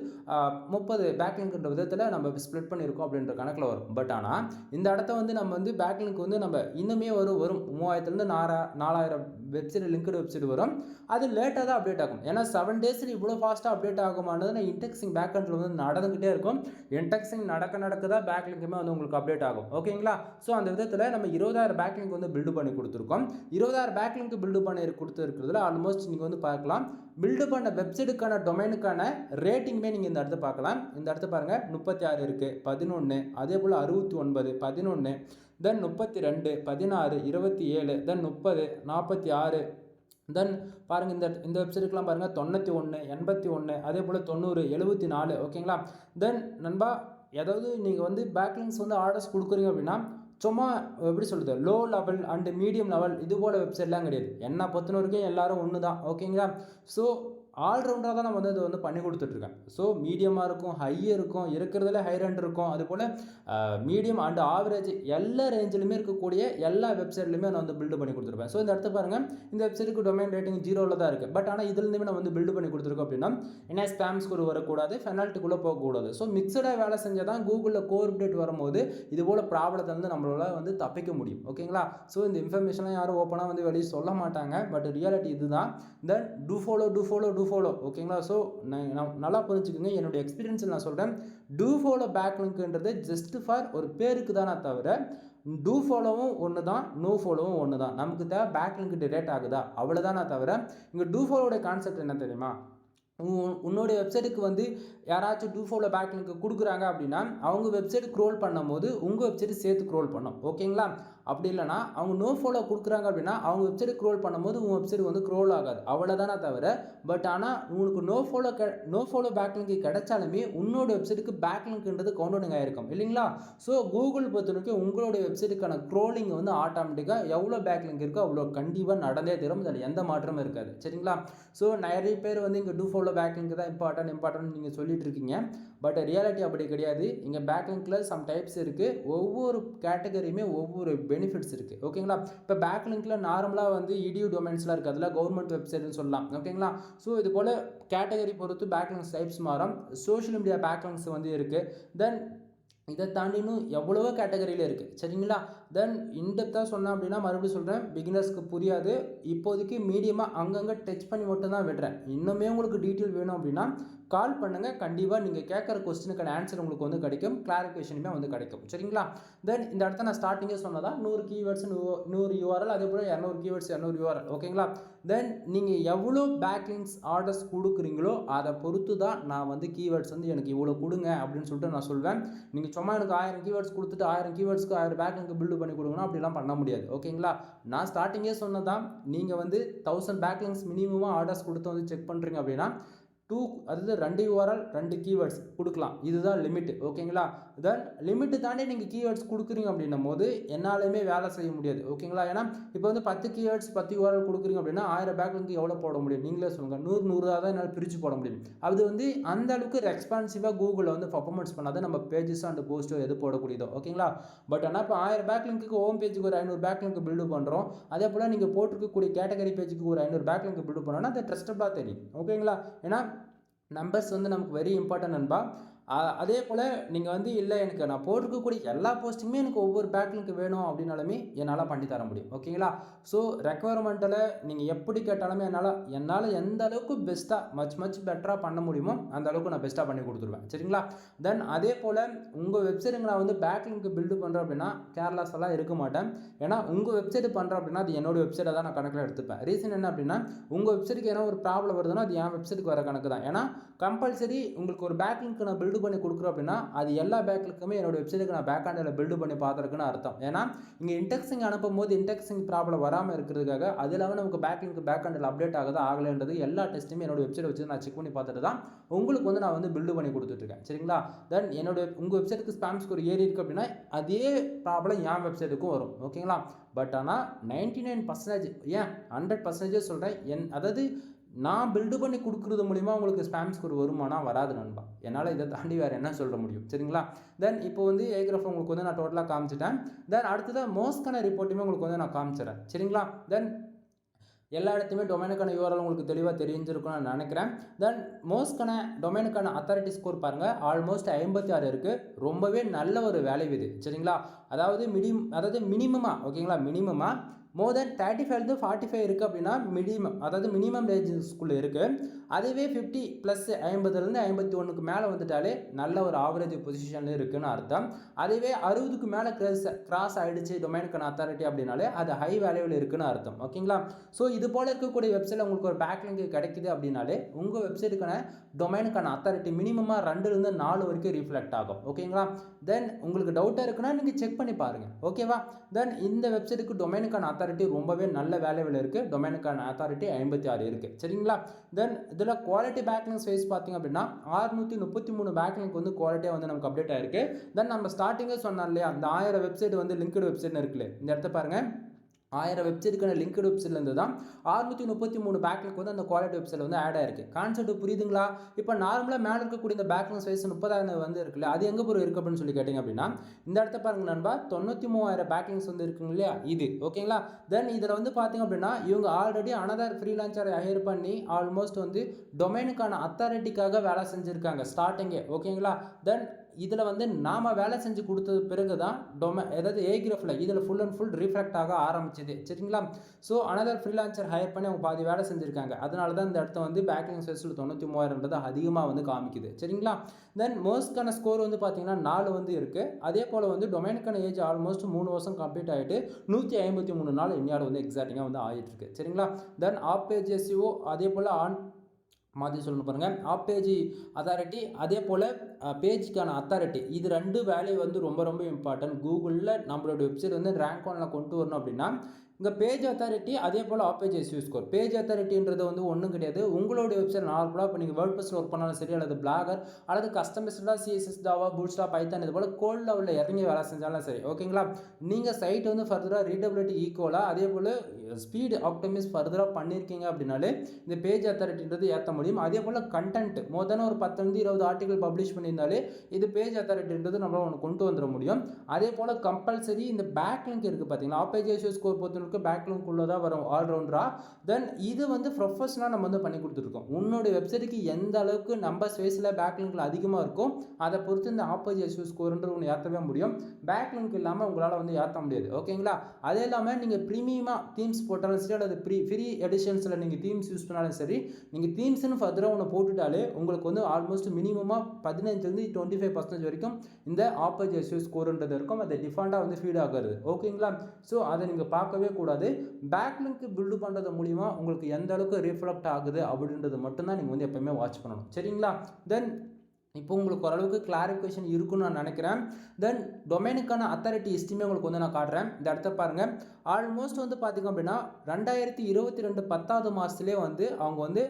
30 பேக்லிங்க்ன்ற விதத்தில் நம்ம ஸ்ப்ளிட் பண்ணியிருக்கோம் அப்படின்ற கணக்கில் வரும். பட் ஆனால் இந்த இடத்த வந்து நம்ம வந்து பேக்லிங்க் வந்து நம்ம இன்னுமே வரும் 3000லேருந்து 4000 வெப்சைட் லிங்க்டு வெப்சைட் வரும். அது லேட்டாக தான் அப்டேட் ஆகும். ஏன்னா 7 டேஸில் இவ்வளோ ஃபாஸ்ட்டாக அப்டேட் ஆகுமானது இன்டெக்ஸிங் பேக்எண்டில் வந்து நடந்துக்கிட்டே இருக்கும். இன்டெக்ஸிங் நடக்க தான் பேக்லிங்குமே வந்து உங்களுக்கு அப்டேட் ஆகும். ஓகேங்களா? ஸோ அந்த விதத்தில் நம்ம 20,000 பேக்லிங்க் வந்து பில்டு பண்ணி கொடுத்துருக்கோம். 20,000 பேக்லிங்க் பில்டு பண்ணி கொடுத்துருக்கிறதுல ஆல்மோஸ்ட் நீங்கள் வந்து பார்க்கலாம் பில்டு பண்ண வெப்சைட்டுக்கான டொமைனுக்கான ரேட்டிங்குமே நீங்கள் இந்த இடத்த பார்க்கலாம். இந்த இடத்த பாருங்கள் 36 இருக்குது, 11, அதே போல் 69, 11, தென் 32, 16, 27, தென் 30, 46, தென் பாருங்கள் இந்த வெப்சைட்டுக்கெலாம் பாருங்கள் 91, 81, அதே போல் 90, 74. ஓகேங்களா? தென் நண்பா ஏதாவது நீங்கள் வந்து பேக்லிங்ஸ் வந்து ஆர்டர்ஸ் கொடுக்குறீங்க அப்படின்னா சும்மா எப்படி சொல்கிறது, low level and medium level இது போல் வெப்சைட்லாம் கிடையாது. என்னை பொறுத்த வரைக்கும் எல்லோரும் ஒன்று தான். ஓகேங்களா? ஸோ ஆல்ரவுண்டராக தான் நம்ம இது வந்து பண்ணி கொடுத்துட்ருக்கேன். ஸோ மீடியமாக இருக்கும், ஹை இருக்கும், இருக்கிறதுல ஹை ரெண்ட் இருக்கும், அதுபோல் மீடியம் அண்ட் ஆவரேஜ் எல்லா ரேஞ்சிலுமே இருக்கக்கூடிய எல்லா வெப்சைட்லையுமே நான் வந்து பில்டு பண்ணி கொடுத்துருப்பேன். ஸோ இந்த இடத்த பாருங்கள், இந்த வெப்சைட்டுக்கு டொமைன் ரேட்டிங் 0ல் தான் இருக்குது. பட் ஆனால் இதுலேருந்துமே நான் வந்து பில்டு பண்ணி கொடுத்துருக்கோம் அப்படின்னா என்ன ஸ்பேம் ஸ்கோர் வரக்கூடாது, பெனால்ட்டிக்குள்ளே போகக்கூடாது. ஸோ மிக்சடாக வேலை செஞ்சால் தான் கூகுளில் கோர் அப்டேட் வரும்போது இது போல் ப்ராப்ளத்தை வந்து நம்மளால் வந்து தப்பிக்க முடியும். ஓகேங்களா? ஸோ இந்த இன்ஃபர்மேஷன்லாம் யாரும் ஓப்பனாக வந்து வெளியே சொல்ல மாட்டாங்க. பட் ரியாலிட்டி இதுதான். Then do follow. ஓகேங்களா? ஸோ நல்லா புரிஞ்சுக்கோங்க. என்னுடைய எக்ஸ்பீரியன்ஸில் நான் சொல்கிறேன், டூ ஃபாலோ பேக் லிங்க்ன்றது ஜஸ்ட் ஃபார் ஒரு பேருக்கு தானே தவிர டூ ஃபாலோவும் ஒன்று தான், நோ ஃபாலோவும் ஒன்று தான். நமக்கு தேவை பேக் லிங்க் டிரேட் ஆகுதா அவ்வளோதானே தவிர, இங்கே டூ ஃபாலோட கான்செப்ட் என்ன தெரியுமா? உன்னுடைய வெப்சைட்டுக்கு வந்து யாராச்சும் டூ ஃபாலோ பேக் லிங்க் கொடுக்குறாங்க அப்படின்னா அவங்க வெப்சைட் க்ரோல் பண்ணும்போது உங்கள் வெப்சைட் சேர்த்து க்ரோல் பண்ணும். ஓகேங்களா? அப்படி இல்லைனா அவங்க நோ ஃபாலோ கொடுக்குறாங்க அப்படின்னா அவங்க வெப்சைட் க்ரோல் பண்ணும்போது உங்கள் வெப்சைட் வந்து க்ரோல் ஆகாது. அவ்வளோதானே தவிர, பட் ஆனால் உங்களுக்கு நோ ஃபாலோ பேக் லிங்க் கிடைச்சாலுமே உன்னோட வெப்சைட்டுக்கு பேக் லிங்க்ன்றது கவுண்டனிங் ஆகிருக்கும் இல்லைங்களா? ஸோ கூகுள் பொறுத்த வரைக்கும் உங்களுடைய வெப்சைட்டுக்கான க்ரோலிங் வந்து ஆட்டோமேட்டிக்காக எவ்வளோ பேக் லிங்க் இருக்கோ அவ்வளோ கண்டிப்பாக நடந்தே தரும். அதில் எந்த மாற்றமும் இருக்காது. சரிங்களா? ஸோ நிறைய பேர் வந்து இங்கே டூ ஃபாலோ பேக் லிங்க் தான் இம்பார்ட்டன்ட் நீங்கள் சொல்லிட்டு இருக்கீங்க. பட் ரியாலிட்டி அப்படி கிடையாது. இங்கே பேக் லிங்க்கில் சம் டைப்ஸ் இருக்குது. ஒவ்வொரு கேட்டகரியுமே ஒவ்வொரு பெனிஃபிட்ஸ் இருக்குது. ஓகேங்களா? இப்போ பேக் லிங்க்கில் நார்மலாக வந்து இடியூ டொமைன்ஸ்லாம் இருக்குது. அதில் கவர்மெண்ட் வெப்சைட்னு சொல்லலாம். ஓகேங்களா? ஸோ இது போல் கேட்டகரி பொறுத்து பேக் லிங்க்ஸ் டைப்ஸ் மாறும். சோஷியல் மீடியா பேக் லிங்க்ஸ் வந்து இருக்குது. தென் இதை தாண்டினும் எவ்வளவோ கேட்டகரியில் இருக்குது. சரிங்களா? தென் இன்டெப்த்தாக சொன்னேன் அப்படின்னா மறுபடியும் சொல்கிறேன், பிகினர்ஸ்க்கு புரியாது. இப்போதைக்கு மீடியமாக அங்கங்கே டச் பண்ணி மட்டும் தான் விடுறேன். இன்னுமே உங்களுக்கு டீட்டெயில் வேணும் அப்படின்னா கால் பண்ணுங்கள். கண்டிப்பாக நீங்கள் கேட்குற கொஸ்டினுக்கான ஆன்சர் உங்களுக்கு வந்து கிடைக்கும், கிளாரிஃபிகேஷனுமே வந்து கிடைக்கும். சரிங்களா? தென் இந்த இடத்த நான் ஸ்டார்டிங்கே சொன்னதான் 100 கீவேர்ட்ஸ் 100 URL, அதே போல் 200 கீவேர்ட்ஸ் 200 URL. ஓகேங்களா? தென் நீங்கள் எவ்வளோ பேக்லிங்ஸ் ஆர்டர்ஸ் கொடுக்குறீங்களோ அதை பொறுத்து தான் நான் வந்து கீவேர்ட்ஸ் வந்து எனக்கு இவ்வளோ கொடுங்க அப்படின்னு சொல்லிட்டு நான் சொல்வேன். நீங்கள் சும்மா எனக்கு 1000 கீவேர்ட்ஸ் கொடுத்துட்டு 1000 கீவேர்ட்ஸ்க்கு 1000 பேக்லிங்க் பில்டு பண்ணி கொடுக்கணும் அப்படிலாம் பண்ண முடியாது. ஓகேங்களா? நான் ஸ்டார்டிங்கே சொன்னதான், நீங்கள் வந்து 1000 பேக்லிங்ஸ் மினிமமாக ஆர்டர்ஸ் கொடுத்து வந்து செக் பண்ணுறீங்க அப்படின்னா அதாவது 2 URL 2 கீவேர்ட்ஸ் கொடுக்கலாம். இதுதான் லிமிட். ஓகேங்களா? தென் லிமிட்டு தாண்டி நீங்கள் கீவேர்ட்ஸ் கொடுக்குறீங்க அப்படின்னும் போது என்னாலுமே வேலை செய்ய முடியாது. ஓகேங்களா? ஏன்னா இப்போ வந்து 10 கீவேர்ட்ஸ் 10 URL கொடுக்குறீங்க அப்படின்னா 1000 பேக்லிங்க் எவ்வளோ போட முடியும்? நீங்களே சொல்லுங்கள். 100 தான் என்னால் பிரித்து போட முடியும். அது வந்து அந்த அளவுக்கு ரெஸ்பான்சிவாக கூகுளில் வந்து பர்ஃபார்மன்ஸ் பண்ணாத நம்ம பேஜஸ் அண்ட் போஸ்ட்டோ எது போடக்கூடியதோ. ஓகேங்களா? பட் ஆனால் இப்போ 1000 பேக்லிங்க்கு ஹோம் பேஜுக்கு ஒரு 500 பேக்லிங்க் பில்டு பண்ணுறோம். அதே போல் நீங்கள் போட்டிருக்கக்கூடிய கேட்டகரி பேஜுக்கு ஒரு 500 பேக்லிங்க் பில்டு பண்ணோன்னா அது ட்ரஸ்டபுளாக தெரியும். ஓகேங்களா? ஏன்னா நம்பர்ஸ் வந்து நமக்கு வெரி இம்பார்ட்டன்ட் நண்பா. அதே போல் நீங்கள் வந்து இல்லை எனக்கு நான் போட்டிருக்கக்கூடிய எல்லா போஸ்ட்டுமே எனக்கு ஒவ்வொரு பேக்லிங்க் வேணும் அப்படின்னாலுமே என்னால் பண்ணி தர முடியும். ஓகேங்களா? ஸோ ரெக்குவயர்மெண்ட்டில் நீங்கள் எப்படி கேட்டாலுமே என்னால் எந்த அளவுக்கு பெஸ்ட்டாக மச் பெட்டராக பண்ண முடியுமோ அந்த அளவுக்கு நான் பெஸ்ட்டாக பண்ணி கொடுத்துருவேன். சரிங்களா? தென் அதே போல் உங்கள் வெப்சைட்டுங்க நான் வந்து பேக்லிங்க் பில்டு பண்ணுறேன் அப்படின்னா கேர்லெஸ் எல்லாம் இருக்க மாட்டேன். ஏன்னா உங்கள் வெப்சைட் பண்ணுறேன் அப்படின்னா அது என்னோடய வெப்சைட்டை தான் நான் கணக்கில் எடுத்துப்பேன். ரீசன் என்ன அப்படின்னா உங்கள் வெப்சைட்டுக்கு ஏன்னா ஒரு ப்ராப்ளம் வருதுன்னா அது என் வெப்சைட்டுக்கு வர கணக்கு தான். ஏன்னா கம்பல்சரி உங்களுக்கு ஒரு பேக்லிங்க் நான் பில்டு பண்ணி கொடுக்குறோம் அப்படின்னா அது எல்லா பேக்லிங்க்குமே என்னோட வெப்சைட்டுக்கு நான் பேக்ஹேண்டில் பில்டு பண்ணி பார்த்துருக்குன்னு அர்த்தம். ஏன்னா இங்கே இன்டெக்ஸிங் அனுப்பும் போது இன்டெக்ஸிங் ப்ராப்ளம் வராமல் இருக்கிறதுக்காக அது இல்லாமல் நமக்கு பேக்லிங்க் பேக்ஹேண்டில் அப்டேட் ஆகுது ஆகலைன்றது எல்லா டெஸ்ட்டுமே என்னோட வெப்சைட் வச்சு நான் செக் பண்ணி பார்த்துட்டு தான் உங்களுக்கு வந்து நான் வந்து பில்டு பண்ணி கொடுத்துட்ருக்கேன். சரிங்களா? தென் உங்கள் வெப்சைட்டுக்கு ஸ்பாம் ஸ்கோர் ஏறி இருக்குது அப்படின்னா அதே ப்ராப்ளம் என் வெப்சைட்டுக்கும் வரும். ஓகேங்களா? பட் ஆனால் 99% ஏன் 100% சொல்கிறேன். அதாவது நான் பில்டு பண்ணி கொடுக்குறது மூலிமா உங்களுக்கு ஸ்பாம் ஸ்கோர் வருமானா வராது நண்பா. என்னால் இதை தாண்டி வேறு என்ன சொல்ல முடியும்? சரிங்களா? தென் இப்போ வந்து ஏக்ரஃப் உங்களுக்கு வந்து நான் டோட்டலாக காமிச்சிட்டேன். தென் அடுத்ததாக மோஸ்ட்கான ரிப்போர்ட்டுமே உங்களுக்கு வந்து நான் காமிச்சிடறேன். சரிங்களா? தென் எல்லா இடத்துலையுமே டொமைனுக்கான URL உங்களுக்கு தெளிவாக தெரிஞ்சிருக்கும்னு நான் நினைக்கிறேன். தென் மோஸ்ட்கான டொமைனுக்கான அத்தாரிட்டி ஸ்கோர் பாருங்கள், ஆல்மோஸ்ட் 56 இருக்குது. ரொம்பவே நல்ல ஒரு வேலை இது. சரிங்களா? அதாவது மினிமமாக ஓகேங்களா? மினிமமாக மோர் தென் 35 45 இருக்குது அப்படின்னா மினிமம் ரேஞ்சஸ்குள்ளே இருக்குது. அதுவே 50 + 50லேருந்து 51க்கு மேலே வந்துட்டாலே நல்ல ஒரு ஆவரேஜ் பொசிஷனில் இருக்குதுன்னு அர்த்தம். அதுவே 60க்கு மேலே கிராஸ் ஆகிடுச்சு டொமைனுக்கான அத்தாரிட்டி அப்படின்னாலே அது ஹை வேல்யூவில் இருக்குதுன்னு அர்த்தம். ஓகேங்களா? ஸோ இது போல் இருக்கக்கூடிய வெப்சைட்டில் உங்களுக்கு ஒரு பேக்லிங்க் கிடைக்குது அப்படின்னாலே உங்கள் வெப்சைட்டுக்கான டொமைனுக்கான அத்தாரிட்டி மினிமமாக 2லேருந்து 4 வரைக்கும் ரிஃப்ளெக்ட் ஆகும். ஓகேங்களா? தென் உங்களுக்கு டவுட்டாக இருக்குன்னா நீங்கள் செக் பண்ணி பாருங்கள். ஓகேவா? தென் இந்த வெப்சைட்டுக்கு டொமைனுக்கான அத்தாரிட்டி ரொம்பவே நல்ல வேல்யூவில் இருக்குது. டொமைனுக்கான அத்தாரிட்டி 56 இருக்குது. சரிங்களா? தென் இதில் குவாலிட்டி பேக்லிங்ஸ் வைஸ் பார்த்தீங்க அப்படின்னா 633 பேக்லிங்க் வந்து குவாலிட்டியாக வந்து நமக்கு அப்டேட் ஆயிருக்கு. தென் நம்ம ஸ்டார்டிங்கே சொன்னோம் இல்லையா, அந்த 1000 வெப்சைட் வந்து லிங்க்டு வெப்சைட்னு இருக்குல்ல, இந்த இடத்த பாருங்கள், 1000 வெப்சைட்டுக்கான லிங்க்டு வெப்சைட்லேருந்து தான் 633 பேக்லிங்க் வந்து அந்த குவாலிட்டி வெப்சைட்டில் வந்து ஆட் ஆயிருக்கு. கான்செப்ட் புரியுதுங்களா? இப்போ நார்மலாக மேலே இருக்கக்கூடிய இந்த பேக்லிங்க் சைஸ் 30,000 வந்து இருக்குல்ல, அது எங்கே போய் இருக்குது அப்படின்னு சொல்லி கேட்டிங்க அப்படின்னா, இந்த இடத்த பாருங்க நண்பா, 93,000 பேக்லிங்ஸ் வந்து இருக்குங்க இல்லையா, இது ஓகேங்களா? தென் இதில் வந்து பார்த்தீங்க அப்படின்னா இவங்க ஆல்ரெடி அனதர் ஃப்ரீலான்சரை ஹையர் பண்ணி ஆல்மோஸ்ட் வந்து டொமைனுக்கான அத்தாரிட்டிக்காக வேலை செஞ்சுருக்காங்க ஸ்டார்டிங்கே, ஓகேங்களா? தென் இதில் வந்து நாம் வேலை செஞ்சு கொடுத்தது பிறகு தான் அதாவது ஏகிராஃபில் இதில் ஃபுல் அண்ட் ஃபுல் ரீஃப்ளெக்ட் ஆக ஆரம்பிச்சிது. சரிங்களா? ஸோ அனதர் ஃப்ரீலான்சர் ஹையர் பண்ணி அவங்க பாதி வேலை செஞ்சுருக்காங்க. அதனால தான் இந்த இடத்த வந்து பேக்லிங் சைஸில் 93,000 அதிகமாக வந்து காமிக்குது. சரிங்களா? தென் மோஸ்ட்கான ஸ்கோர் வந்து பார்த்தீங்கன்னா 4 வந்து இருக்குது. அதே போல் வந்து டொமைனுக்கான ஏஜ் ஆல்மோஸ்ட் 3 வருஷம் கம்ப்ளீட் ஆகிட்டு 153 நாள் இன்னையோட வந்து எக்ஸாக்டிங்காக வந்து ஆகிட்டு இருக்கு. சரிங்களா? தென் ஆப் பேஜ் எஸ்இஓ அதே போல் மாற்றி சொல்லணும் பாருங்கள், ஆப் பேஜ் அத்தாரிட்டி அதே போல் பேஜுக்கான அத்தாரிட்டி, இது 2 வேல்யூ வந்து ரொம்ப ரொம்ப இம்பார்ட்டன்ட். கூகுளில் நம்மளோட வெப்சைட் வந்து ரேங்க் ஒன்ல கொண்டு வரணும் அப்படின்னா இங்கே பேஜ் அத்தாரிட்டி அதே போல் off page SEO score. Page அத்தாரிட்டின்றது வந்து ஒன்றும் கிடையாது, உங்களுடைய வெப்சைட் நார்மலாக இப்போ நீங்கள் வேர்ட்பிரஸில் ஒர்க் பண்ணாலும் சரி, அல்லது பிளாகர் அல்லது கஸ்டமைஸ்டாக சிஎஸ்எஸ் ஜாவா பூட்ஸ்ட்ராப் பைத்தான் இது போல் கோல்ட் லெவலில் இறங்கி வேலை செஞ்சாலும் சரி, ஓகேங்களா? நீங்கள் சைட் வந்து ஃபர்தராக ரீடபிலிட்டி ஈக்குவலாக அதே போல் ஸ்பீடு ஆப்டிமைஸ் ஃபர்தராக பண்ணியிருக்கீங்க அப்படின்னாலே இந்த பேஜ் அத்தாரிட்டின்றது ஏற்ற முடியும். அதே போல் கண்டென்ட் மோதன ஒரு 10-20 ஆர்டிகல் பப்ளிஷ் பண்ணியிருந்தாலே இது பேஜ் அத்தாரிட்டின்றது நம்மளால் ஒன்று கொண்டு வந்துட முடியும். அதே போல் கம்பல்சரி இந்த பேக்லிங்க் இருக்குது பார்த்தீங்கன்னா, ஆப் பேஜ் எஸ்இஓ ஸ்கோர் பொறுத்த பேக்லிங்க் உள்ளே தான் வரும் ஆல்ரவுண்டரா. தென் இது வந்து ப்ரொஃபஷனலாக நம்ம வந்து பண்ணி கொடுத்துருக்கோம். உன்னோட வெப்சைட்டுக்கு எந்த அளவுக்கு நம்பர் ஸ்பேஸில் பேக்லிங்க்ல அதிகமாக இருக்கும் அதை பொறுத்து இந்த ஆப் பேஜ் எஸ்இஓ ஸ்கோர்ன்ற ஒன்று ஏற்றவே முடியும். பேக்லிங்க் இல்லாமல் உங்களால் வந்து ஏற்ற முடியாது, ஓகேங்களா? அதே இல்லாமல் நீங்கள் ப்ரீமியமாக தீம்ஸ் போட்டாலும் சரி, அல்லது ஃப்ரீ எடிஷன்ஸில் நீங்கள் தீம்ஸ் யூஸ் பண்ணாலும் சரி, நீங்கள் தீம்ஸ்னு ஃபர்தராக ஒன்று போட்டுட்டாலே உங்களுக்கு வந்து ஆல்மோஸ்ட் மினிமமாக 15-25% வரைக்கும் இந்த ஆப் பேஜ் எஸ்இஓ ஸ்கோர்ன்றது இருக்கும். அது டிஃபால்ட்டாக வந்து ஃபீட் ஆகிறது, ஓகேங்களா? ஸோ அதை நீங்கள் பார்க்கவே கூடாது. பேக்லிங்க் பில்டு பண்ணுறது மூலிமா உங்களுக்கு எந்த அளவுக்கு ரிஃப்ளெக்ட் ஆகுது அப்படின்றது மட்டும்தான் நீங்கள் வந்து எப்பவுமே வாட்ச் பண்ணணும். சரிங்களா? தென் இப்போ உங்களுக்கு ஓரளவுக்கு கிளாரிஃபிகேஷன் இருக்குன்னு நான் நினைக்கிறேன். தென் டொமைனுக்கான அத்தாரிட்டி ஹிஸ்ட்ரியுமே உங்களுக்கு வந்து நான் காட்டுறேன். இந்த இடத்த பாருங்கள். ஆல்மோஸ்ட் வந்து பார்த்திங்க அப்படின்னா 2022 10வது மாதத்துலேயே வந்து அவங்க வந்து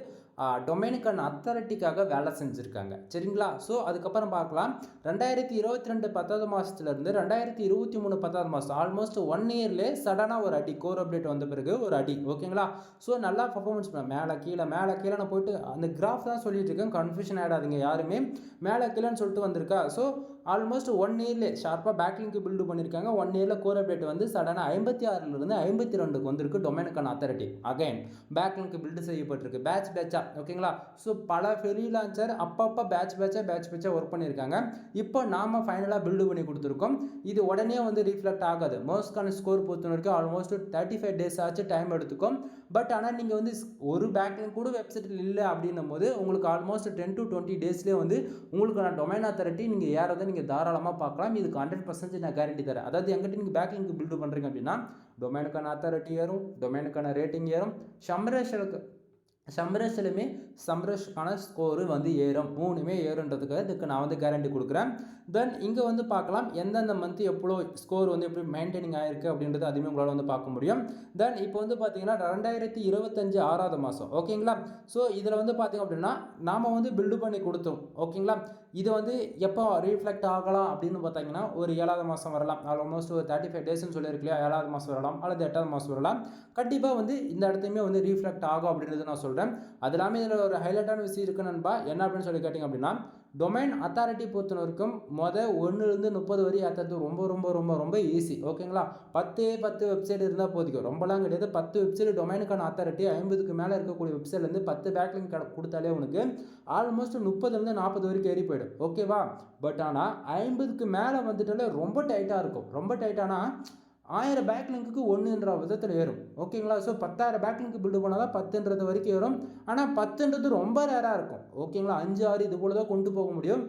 டொமைனுக்கான அத்தாரிட்டிக்காக வேலை செஞ்சுருக்காங்க. சரிங்களா? ஸோ அதுக்கப்புறம் பார்க்கலாம். 2022 10வது மாதத்துலேருந்து 2023 10வது மாதம் ஆல்மோஸ்ட் 1 இயர்லேயே சடனாக ஒரு அடி கோர் அப்டேட் வந்த பிறகு ஒரு அடி, ஓகேங்களா? ஸோ நல்லா பர்ஃபார்மன்ஸ் பண்ண மேலே கீழே நான் போயிட்டு அந்த கிராஃப் தான் சொல்லிட்டு இருக்கேன், கன்ஃபியூஷன் ஆகிடாதீங்க யாருமே. மேலே கீழேன்னு சொல்லிட்டு வந்திருக்கா. ஸோ ஆல்மோஸ்ட் 1 இயர்லேயே ஷார்ப்பாக பேக்லிங்க் பில்டு பண்ணியிருக்காங்க. 1 இயரில் கோர் அப்டேட் வந்து சடனாக 56லேருந்து 52க்கு வந்திருக்கு டொமைனுக்கான அத்தாரிட்டி. அகைன் பேக்லிங்க் பில்டு செய்யப்பட்டிருக்கு பேட்சாக, ஓகேங்களா? ஸோ பல ஃப்ரீலான்சர் அப்பப்போ பேட்சாக ஒர்க் பண்ணியிருக்காங்க. இப்போ நாம் ஃபைனலாக பில்டு பண்ணி கொடுத்துருக்கோம். இது உடனே வந்து ரீஃப்ளெக்ட் ஆகாது. மோஸ்ட்கான ஸ்கோர் பொறுத்த வரைக்கும் ஆல்மோஸ்ட் 35 டேஸ் ஆச்சு டைம் எடுத்துக்கும். பட் ஆனால் நீங்கள் வந்து ஒரு பேக்லிங்க் கூட வெப்சைட்டில் இல்லை அப்படின்னும் போது உங்களுக்கு ஆல்மோஸ்ட் 10 to 20 டேஸ்லேயே வந்து உங்களுக்கான டொமைன் அத்தாரிட்டி நீங்கள் ஏறதை நீங்கள் தாராளமாக பார்க்கலாம். இதுக்கு 100% நான் கேரண்டி தரேன். அதாவது எங்கிட்ட நீங்கள் பேக்லிங்க் பில்டு பண்ணுறீங்க அப்படின்னா டொமைனுக்கான அத்தாரிட்டி ஏறும், டொமைனுக்கான ரேட்டிங் ஏறும், சம்ரஷ்கான ஸ்கோரு வந்து ஏறும், 3மே ஏறுன்றதுக்கு இதுக்கு நான் வந்து கேரண்டி கொடுக்குறேன். தென் இங்கே வந்து பார்க்கலாம் எந்தெந்த மந்த் எவ்வளோ ஸ்கோர் வந்து எப்படி மெயின்டைனிங் ஆகிருக்கு அப்படின்றது அதுவுமே உங்களால் வந்து பார்க்க முடியும். தென் இப்போ வந்து பார்த்தீங்கன்னா 2025 6வது மாதம், ஓகேங்களா? ஸோ இதில் வந்து பார்த்திங்க அப்படின்னா நாம் வந்து பில்டு பண்ணி கொடுத்தோம், ஓகேங்களா? இது வந்து எப்போ ரீஃப்ளெக்ட் ஆகலாம் அப்படின்னு பார்த்தீங்கன்னா ஒரு 7வது மாதம் வரலாம். ஆல்மோஸ்ட் ஒரு 35 டேஸ்ன்னு சொல்லியிருக்கு இல்லையா, 7வது மாதம் வரலாம் அல்லது 8வது மாதம் வரலாம். கண்டிப்பாக வந்து இந்த இடத்தையுமே வந்து ரீஃப்ளெக்ட் ஆகும் அப்படின்றது நான் சொல்கிறேன். அது இல்லாமல் இதில் ஒரு ஹைலைட்டான விஷயம் இருக்கு நண்பா, என்ன அப்படின்னு சொல்லி கேட்டிங்க அப்படின்னா டொமைன் அத்தாரிட்டி பொறுத்த வரைக்கும் 1லேருந்து 30 வரை ஏற்றது ரொம்ப ரொம்ப ரொம்ப ரொம்ப ஈஸி, ஓகேங்களா? 10 வெப்சைட் இருந்தால் போதிக்கும், ரொம்பலாம் கிடையாது. 10 வெப்சைட் டொமைனுக்கான அத்தாரிட்டி 50க்கு மேலே இருக்கக்கூடிய வெப்சைட்லேருந்து 10 பேக்லிங்க் கொடுத்தாலே உனக்கு ஆல்மோஸ்ட் 30லேருந்து 40 வரைக்கும் ஏறி போயிடும், ஓகேவா? பட் ஆனால் 50க்கு மேலே வந்துட்டாலே ரொம்ப டைட்டாக இருக்கும். ரொம்ப டைட்டானா 1000 பேக்லிங்க்கு 1ன்ற விதத்தில் ஏறும், ஓகேங்களா? ஸோ 10,000 பேக்லிங்க் பில்டு பண்ணால் தான் 10ன்றது வரைக்கும் ஏறும். ஆனால் 10ன்றது ரொம்ப ரேராக இருக்கும், ஓகேங்களா? 5, 6 இது போல தான் கொண்டு போக முடியும்.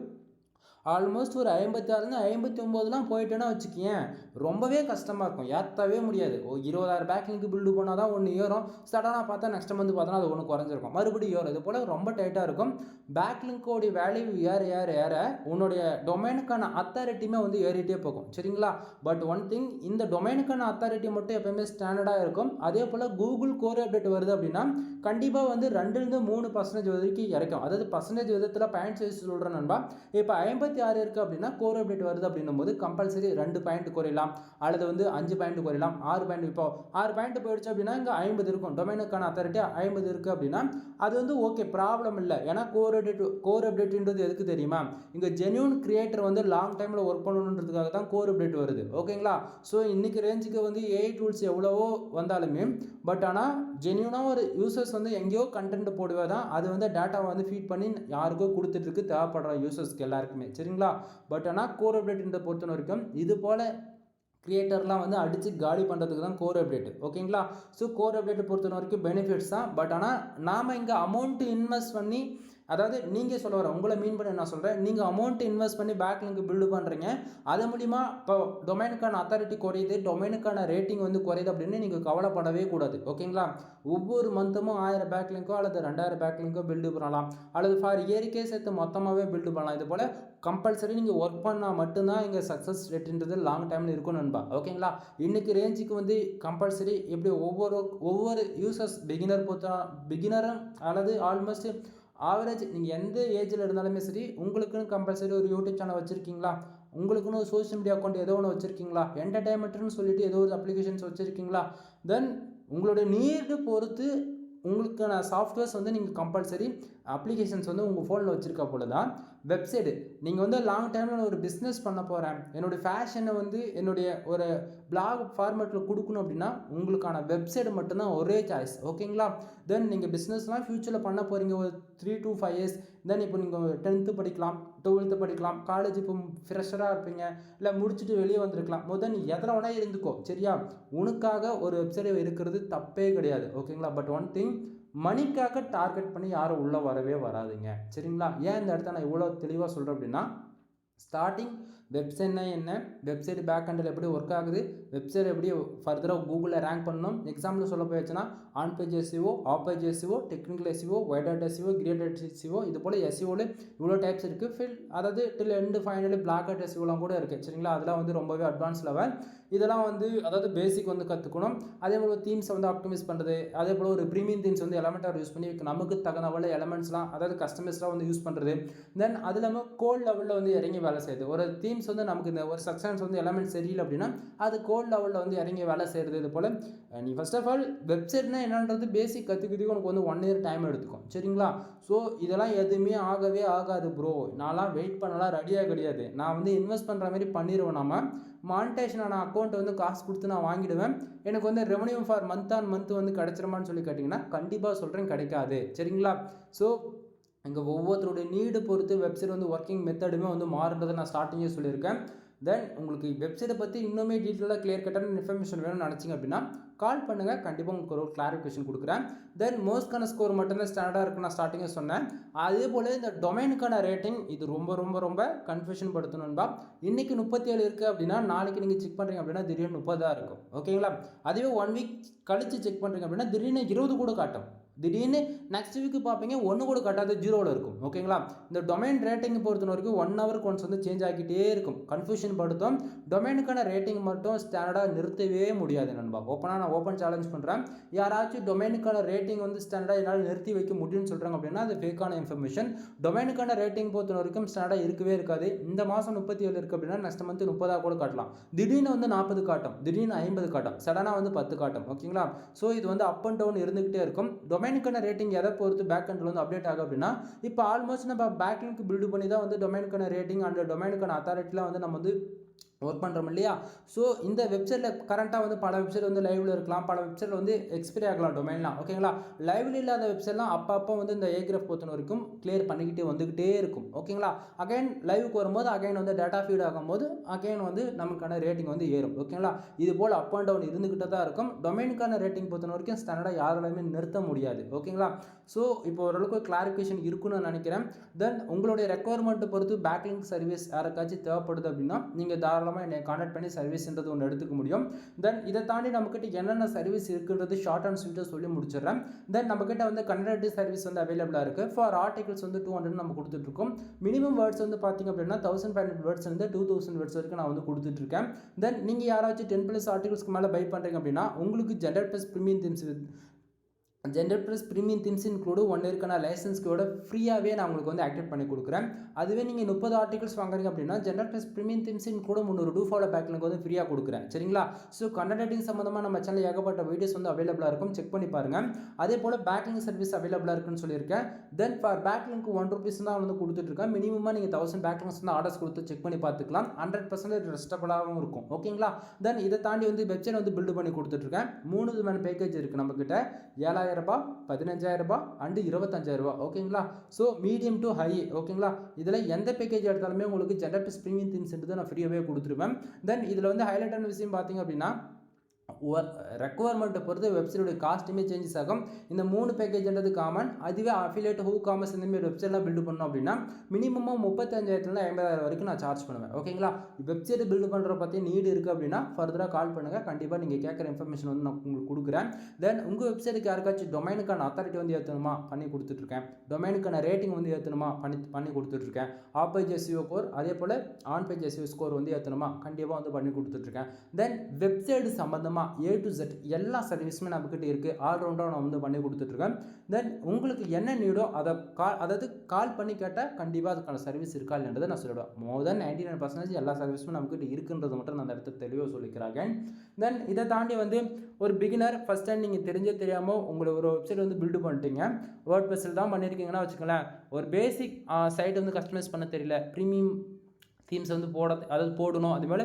ஆல்மோஸ்ட் ஒரு 56லேருந்து 59லாம் போயிட்டேன்னா வச்சுக்கேன், ரொம்பவே கஷ்டமாக இருக்கும். ஏற்றவே முடியாது. 20,000 பேக்லிங்க் பில்டு பண்ணால் தான் ஒன்று ஏறும். சடனாக பார்த்தா நெக்ஸ்ட் மந்த் பார்த்தோன்னா அது ஒன்று குறைஞ்சிருக்கும். மறுபடியும் ஏறும். இது போல் ரொம்ப டைட்டாக இருக்கும். பேக்லிங்கோடைய வேல்யூ ஏற ஏற ஏற உன்னுடைய டொமைனுக்கான அத்தாரிட்டியுமே வந்து ஏறிட்டே போகும். சரிங்களா? பட் ஒன் திங், இந்த டொமைனுக்கான அத்தாரிட்டி மட்டும் எப்பயுமே ஸ்டாண்டர்டாக இருக்கும். அதே போல் கூகுள் கோர் அப்டேட் வருது அப்படின்னா கண்டிப்பாக வந்து 2-3% வரைக்கும் இறக்கும். அதாவது பர்சன்டேஜ் விதத்தில் பாயிண்ட்ஸ் வைஸ் சொல்கிறேன் நண்பா. இப்போ 56 இருக்குது அப்படின்னா கோர் அப்டேட் வருது அப்படின்னும் போது கம்பல்சரி 2 பாயிண்ட் குறையலாம், அல்லது வந்து 5 பாயிண்ட் குறையலாம், 6 பாயிண்ட். இப்போ 6 பாயிண்ட் போயிடுச்சு அப்படின்னா இங்கே 50 இருக்கும். டொமைனுக்கான அத்தாரிட்டி 50 இருக்குது அப்படின்னா அது வந்து ஓகே, ப்ராப்ளம் இல்லை. ஏன்னா கோர் அப்டேட்ன்றது எதுக்கு தெரியுமா? இங்கே ஜென்யூன் கிரியேட்டர் வந்து லாங் டைமில் ஒர்க் பண்ணணுன்றதுக்காக தான் கோர் அப்டேட் வருது. ஓகேங்களா? ஸோ இன்றைக்கி ரேஞ்சுக்கு வந்து ஏஐ டூல்ஸ் எவ்வளவோ வந்தாலுமே பட் ஆனால் ஜென்யூனாக ஒரு யூசர்ஸ் வந்து எங்கேயோ கண்டென்ட் போடுவே தான் அது வந்து டேட்டாவை வந்து ஃபீட் பண்ணி யாருக்கோ கொடுத்துட்ருக்கு தேவைப்படுற யூசர்ஸ்க்கு எல்லாருக்குமே. சரிங்களா? பட் ஆனால் கோர் அப்டேட்ன்றதை பொறுத்த வரைக்கும் இது போல் கிரியேட்டர்லாம் வந்து அடித்து காலி பண்ணுறதுக்கு தான் கோர் அப்டேட். ஓகேங்களா? ஸோ கோர் அப்டேட்டை பொறுத்த வரைக்கும் பெனிஃபிட்ஸ் தான். பட் ஆனால் நாம் இங்கே அமௌண்ட்டு இன்வெஸ்ட் பண்ணி, அதாவது நீங்கள் சொல்ல வர உங்களை மீன் பண்ணி நான் சொல்கிறேன், நீங்கள் அமௌண்ட்டு இன்வெஸ்ட் பண்ணி பேக்லிங்க் பில்டு பண்ணுறீங்க. அது மூலிமா இப்போ டொமைனுக்கான அத்தாரிட்டி குறையுது, டொமைனுக்கான ரேட்டிங் வந்து குறையுது அப்படின்னு நீங்கள் கவலைப்படவே கூடாது. ஓகேங்களா? ஒவ்வொரு மந்த்தும் 1000 பேக்லிங்கோ அல்லது 2000 பேக்லிங்கோ பில்டு பண்ணலாம், அல்லது ஃபார் இயருக்கே சேர்த்து மொத்தமாகவே பில்டு பண்ணலாம். இது போல் கம்பல்சரி நீங்கள் ஒர்க் பண்ணால் மட்டும்தான் இங்கே சக்ஸஸ் ரேட்டுன்றது லாங் டைமில் இருக்கும் நண்பா. ஓகேங்களா? இன்றைக்கி ரேஞ்சுக்கு வந்து கம்பல்சரி எப்படி ஒவ்வொரு யூசர்ஸ் பிகினரும் அல்லது ஆல்மோஸ்ட் ஆவரேஜ் நீங்கள் எந்த ஏஜில் இருந்தாலுமே சரி, உங்களுக்குன்னு கம்பல்சரி ஒரு யூடியூப் சேனல் வச்சுருக்கீங்களா? உங்களுக்குன்னு ஒரு சோஷியல் மீடியா அக்கௌண்ட் ஏதோ ஒன்று வச்சுருக்கீங்களா? என்டர்டைன்மெண்ட்னு சொல்லிட்டு ஏதோ ஒரு அப்ளிகேஷன்ஸ் வச்சுருக்கீங்களா? தென் உங்களுடைய நீடு பொறுத்து உங்களுக்கான சாஃப்ட்வேர்ஸ் வந்து நீங்கள் கம்பல்சரி அப்ளிகேஷன்ஸ் வந்து உங்கள் ஃபோனில் வச்சுருக்க போல தான் வெப்சைட்டு. நீங்கள் வந்து லாங் டைமில் ஒரு பிஸ்னஸ் பண்ண போகிறேன், என்னுடைய ஃபேஷனை வந்து என்னுடைய ஒரு பிளாக் ஃபார்மேட்டில் கொடுக்கணும் அப்படின்னா உங்களுக்கான வெப்சைட் மட்டும்தான் ஒரே சாய்ஸ். ஓகேங்களா? தென் நீங்கள் பிஸ்னஸ்லாம் ஃப்யூச்சரில் பண்ண போகிறீங்க ஒரு 3 to 5 years. தென் இப்போ நீங்கள் 10th படிக்கலாம், 12th படிக்கலாம், காலேஜ் இப்போ ஃப்ரெஷராக இருப்பீங்க, இல்லை முடிச்சுட்டு வெளியே வந்திருக்கலாம். முதல் நீ எதில் வேணால் இருந்துக்கோ. சரியா? உனக்காக ஒரு வெப்சைட் இருக்கிறது தப்பே கிடையாது. ஓகேங்களா? பட் ஒன் திங், மணிக்காக டார்கெட் பண்ணி யாரும் உள்ளே வரவே வராதுங்க. சரிங்களா? ஏன் இந்த இடத்த நான் இவ்வளோ தெளிவாக சொல்கிறேன் அப்படின்னா, ஸ்டார்டிங் வெப்சைட்னா என்ன, வெப்சைட் பேக் ஹேண்டில் எப்படி ஒர்க் ஆகுது, வெப்சைட் எப்படி ஃபர்தராக கூகுளில் ரேங்க் பண்ணணும், எக்ஸாம்பிள் சொல்ல போயிடுச்சுன்னா on page SEO, off page SEO, technical SEO, white SEO, created SEO, இது போல் எஸ்இஓவில் இவ்வளோ டைப்ஸ் இருக்குது. அதாவது till end finally black hat எஸ்இஓலாம் கூட இருக்குது. சரிங்களா? அதெல்லாம் வந்து ரொம்பவே அட்வான்ஸ் லெவல். இதெல்லாம் வந்து அதாவது பேசிக் வந்து கற்றுக்கணும். அதே போல் தீம்ஸை வந்து ஆப்டிமைஸ் பண்ணுறது, அதே போல் ஒரு ப்ரீமியம் தீம்ஸ் வந்து எலமெண்ட்டாக யூஸ் பண்ணி நமக்கு தகுந்தவள எலமெண்ட்ஸ்லாம் அதாவது கஸ்டமைஸ்லாம் வந்து யூஸ் பண்ணுறது. தென் அது இல்லாமல் கோட் லெவலில் வந்து இறங்கி வேலை செய்யுது. ஒரு தீம்ஸ் வந்து நமக்கு இந்த ஒரு செக்ஷன்ஸ் வந்து எலமெண்ட் சரியில்லை அப்படின்னா அது கோட் லெவலில் வந்து இறங்கி வேலை செய்கிறது. இது போல் நீ ஃபர்ஸ்ட் ஆஃப் ஆல் வெப்சைட்னா என்னன்றது பேசிக் கற்றுக்கிறதுக்கு உனக்கு வந்து 1 year டைம் எடுத்துக்கும். சரிங்களா? ஸோ இதெல்லாம் எதுவுமே ஆகவே ஆகாது ப்ரோ. நான்லாம் வெயிட் பண்ணலாம் ரெடியாக கிடையாது. நான் வந்து இன்வெஸ்ட் பண்ணுற மாதிரி பண்ணிடுவேன். நம்ம மானிட்டேஷனான அக்கௌண்ட் வந்து காசு கொடுத்து நான் வாங்கிடுவேன். எனக்கு வந்து revenue for month on month வந்து கிடச்சிருமான்னு சொல்லி கேட்டிங்கன்னா கண்டிப்பாக சொல்கிறேன், கிடைக்காது. சரிங்களா? ஸோ இங்கே ஒவ்வொருத்தருடைய நீடு பொறுத்து வெப்சைட் வந்து ஒர்க்கிங் மெத்தடுமே வந்து மாறுன்றதை நான் ஸ்டார்டிங்கே சொல்லியிருக்கேன். தென் உங்களுக்கு வெப்சைட்டை பற்றி இன்னுமே டீட்டெயிலாக கிளியர் கட்டான இன்ஃபர்மேஷன் வேணும்னு நினச்சிங்க அப்படின்னா கால் பண்ணுங்கள், கண்டிப்பாக உங்களுக்கு ஒரு கிளாரிஃபிகேஷன் கொடுக்குறேன். தென் மோஸ்ட்கான ஸ்கோர் மட்டும்தான் ஸ்டாண்டர்டாக இருக்குன்னு நான் ஸ்டார்டிங்கே சொன்னேன். அதே போல் இந்த டொமைனுக்கான ரேட்டிங் இது ரொம்ப ரொம்ப ரொம்ப கன்ஃபியூஷன் படுத்தணும்பா. இன்றைக்கி 37 இருக்குது அப்படின்னா நாளைக்கு நீங்கள் செக் பண்ணுறீங்க அப்படின்னா திடீர்னு 30 இருக்கும். ஓகேங்களா? அதுவே 1 week கழித்து செக் பண்ணுறீங்க அப்படின்னா திடீர்னு 20 கூட காட்டும். திடீர்னு நெக்ஸ்ட் வீக்கு பார்ப்பீங்க 1 கூட கட்டாது, 0வில் இருக்கும். ஓகேங்களா? இந்த டொமைன் ரேட்டிங் பொறுத்த வரைக்கும் 1 ஹவருக்கு ஒன்ஸ் வந்து சேஞ்ச் ஆகிக்கிட்டே இருக்கும். கன்ஃபியூஷன் படுத்தும். டொமைனுக்கான ரேட்டிங் மட்டும் ஸ்டாண்டர்டாக நிறுத்தவே முடியாது நண்பா. நான் ஓப்பன் சேலஞ்ச் பண்ணுறேன். யாராச்சும் டொமைனுக்கான ரேட்டிங் வந்து ஸ்டாண்டர்டாக என்னால் நிறுத்தி வைக்க முடியும்னு சொல்கிறாங்க அப்படின்னா அது ஃபேக்கான இன்ஃபர்மேஷன். டொமைனுக்கான ரேட்டிங் பொறுத்த வரைக்கும் ஸ்டாண்டர்டாக இருக்கவே இருக்காது. இந்த மாதம் 37 இருக்குது அப்படின்னா நெக்ஸ்ட் மந்த் 30 கூட காட்டலாம். திடீர்னு வந்து 40 காட்டும், திடீர்னு 50 காட்டும், சடனாக வந்து 10 காட்டும். ஓகேங்களா? ஸோ இது வந்து அப் அண்ட் டவுன் இருந்துகிட்டே இருக்கும். டொமைனுக்கான ரேட்டிங் எதை பொறுத்து பேக் ஹேண்டில் வந்து அப்டேட் ஆகும் அப்படின்னா இப்போ ஆல்மோஸ்ட் நம்ம பேக்லிங்க் பில்டு பண்ணி தான் வந்து டொமைனுக்கான ரேட்டிங் அண்ட் டொமைனுக்கான அத்தாரிட்டிலாம் வந்து நம்ம வந்து ஒர்க் பண்ணுறோம் இல்லையா? ஸோ இந்த வெப்சைட்டில் கரண்ட்டாக வந்து பல வெப்சைட் வந்து லைவ்ல இருக்கலாம், பல வெப்சைட்டில் வந்து எக்ஸ்பைரி ஆகலாம் டொமைன்லாம், ஓகேங்களா? லைவ்ல இல்லாத வெப்சைட்லாம் அப்பப்போ வந்து இந்த ஏகிராஃப் பொறுத்த வரைக்கும் கிளியர் பண்ணிக்கிட்டே வந்துக்கிட்டே இருக்கும், ஓகேங்களா? அகைன் லைவுக்கு வரும்போது அகைன் வந்து டேட்டா ஃபீட் ஆகும்போது அகைன் வந்து நமக்கான ரேட்டிங் வந்து ஏறும், ஓகேங்களா? இது போல் அப் அண்ட் டவுன் இருந்துக்கிட்டே தான் இருக்கும். டொமைனுக்கான ரேட்டிங் பொறுத்த வரைக்கும் ஸ்டாண்டர்டாக யாராலுமே நிறுத்த முடியாது, ஓகேங்களா? ஸோ இப்போ ஓரளவுக்கு கிளாரிஃபிகேஷன் இருக்குன்னு நினைக்கிறேன். தென் உங்களுடைய ரெக்குவயர்மெண்ட்டை பொறுத்து பேக்லிங்க் சர்வீஸ் யாருக்காச்சும் தேவைப்படுது அப்படின்னா நீங்கள் தாராளமாக என்னை கான்டாக்ட் பண்ணி சர்வீஸ்ன்றது ஒன்று எடுத்துக்க முடியும். தென் இதை தாண்டி நம்மக்கிட்ட என்னென்ன சர்வீஸ் இருக்குன்றது ஷார்ட் அண்ட் ஸ்வீட்டாக சொல்லி முடிச்சிடுறேன். தென் நம்மக்கிட்ட வந்து கன்வர்டேட்டிவ் சர்வீஸ் வந்து அவைலபிளாக இருக்குது. ஃபார் ஆர்டிகல்ஸ் வந்து 200 நம்ம கொடுத்துட்ருக்கோம். மினிமம் வேர்ட்ஸ் வந்து பார்த்திங்க அப்படின்னா 1500 வேர்ட்ஸ் வந்து 2000 வேர்ட்ஸ் வரைக்கும் நான் வந்து கொடுத்துட்ருக்கேன். தென் நீங்கள் யாராச்சும் 10+ ஆர்டிகல்ஸ்க்கு மேலே பை பண்ணுறீங்க அப்படின்னா உங்களுக்கு gender plus premium themes gender plus premium themes include 1 இயர்க்கான லைசன்ஸ்க்கோட ஃப்ரீயாகவே நான் உங்களுக்கு வந்து ஆக்டிவேட் பண்ணி கொடுக்குறேன். அதுவே நீங்கள் 30 ஆர்டிகல்ஸ் வாங்குறீங்க அப்படின்னா gender plus premium themes include 300 do follow backlink வந்து ஃப்ரீயாக கொடுக்குறேன், சரிங்களா? ஸோ கண்டென்ட் ரைட்டிங் சம்மந்தமாக நம்ம சேனல் ஏகப்பட்ட வீடியோஸ் வந்து அவைலபிளாக இருக்கும், செக் பண்ணி பாருங்கள். அதே போல் பேக்லிங்க் சர்வீஸ் அவைலபிளாக இருக்குன்னு சொல்லியிருக்கேன். தென் ஃபார் பேக்லிங்க் 1 ரூபீஸ் தான் வந்து கொடுத்துட்ருக்கேன். மினிமமாக நீங்கள் 1000 பேக்லிங்ஸ் வந்து ஆர்டர்ஸ் கொடுத்து செக் பண்ணி பார்த்துக்கலாம். 100% ட்ரஸ்டபுளாகவும் இருக்கும், ஓகேங்களா? தென் இதை தாண்டி வந்து வெப்சைட் வந்து பில்டு பண்ணி கொடுத்துட்ருக்கேன். 3 விதமான பேக்கேஜ் இருக்குது நம்மக்கிட்ட. 7000 ரூபாய், 15,000 ரூபாய் அண்ட் 25,000 ரூபாய், ஓகேங்களா? ஸோ மீடியம் டு ஹை, ஓகேங்களா? இதில் எந்த பேக்கேஜ் எடுத்தாலுமே உங்களுக்கு ஜெண்டர் ப்ளஸ் ப்ரீமியம் தீம்ஸ்ன்றது நான் ஃப்ரீயாகவே கொடுத்துருவேன். தென் இதில் வந்து ஹைலைட்டான விஷயம் பார்த்தீங்க அப்படின்னா ரெக்குவயர்மெண்ட்டை பொறுத்து வெப்சைட்டோட காஸ்ட்டுமே சேஞ்சஸ் ஆகும். இந்த 3 பேக்கேஜ்ன்றது காமன். அதுவே அஃபிலியேட், ஹூ காமர்ஸ் இந்த மாதிரி வெப்சைட்லாம் பில்டு பண்ணோம் அப்படின்னா மினிமமாக 35,000 50,000 வரைக்கும் நான் சார்ஜ் பண்ணுவேன், ஓகேங்களா? வெப்சைட் பில்டு பண்ணுற பற்றி நீடு இருக்குது அப்படின்னா ஃபர்தராக கால் பண்ணுங்கள். கண்டிப்பாக நீங்கள் கேட்குற இன்ஃபர்மேஷன் வந்து நான் உங்களுக்கு கொடுக்குறேன். தென் உங்கள் வெப்சைட்டுக்கு யாருக்காச்சும் டொமைனுக்கான அத்தாரிட்டி வந்து ஏற்றணுமா, பண்ணி கொடுத்துட்ருக்கேன். டொமைனுக்கான ரேட்டிங் வந்து ஏற்றணுமா, பண்ணி கொடுத்துட்ருக்கேன். ஆஃப் பேஜ் எஸ்இஓ ஸ்கோர், அதே போல் ஆன் பேஜ் எஸ்இஓ ஸ்கோர் வந்து ஏற்றணுமா, கண்டிப்பாக வந்து பண்ணி கொடுத்துட்ருக்கேன். தென் வெப்சைட் சம்மந்தமாக A to Z எல்லா சர்வீஸுமே நம்மக்கிட்ட இருக்குது. ஆல்ரவுண்டாக நான் வந்து பண்ணி கொடுத்துட்ருக்கேன். தென் உங்களுக்கு என்ன நீடோ அதாவது கால் பண்ணி கேட்டால் கண்டிப்பாக அதுக்கான சர்வீஸ் இருக்கா இல்லைன்றதை நான் சொல்லிவிடுவேன். மோர் தென் 99% எல்லா சர்வீஸுமே நம்மக்கிட்ட இருக்குன்றது மட்டும் நான் அந்த இடத்துல தெளிவாக சொல்லிக்கிறாங்க. தென் இதை தாண்டி வந்து ஒரு பிகினர் ஃபஸ்ட் டைம் நீங்கள் தெரிஞ்சே தெரியாமல் உங்களை ஒரு வெப்சைட் வந்து பில்டு பண்ணிட்டீங்க, வேர்ட்பிரஸ்ஸில் தான் பண்ணியிருக்கீங்கன்னா வச்சுக்கோங்களேன், ஒரு பேசிக் சைட் வந்து கஸ்டமைஸ் பண்ண தெரியல, ப்ரீமியம் தீம்ஸ் வந்து போடணும், அது மேலே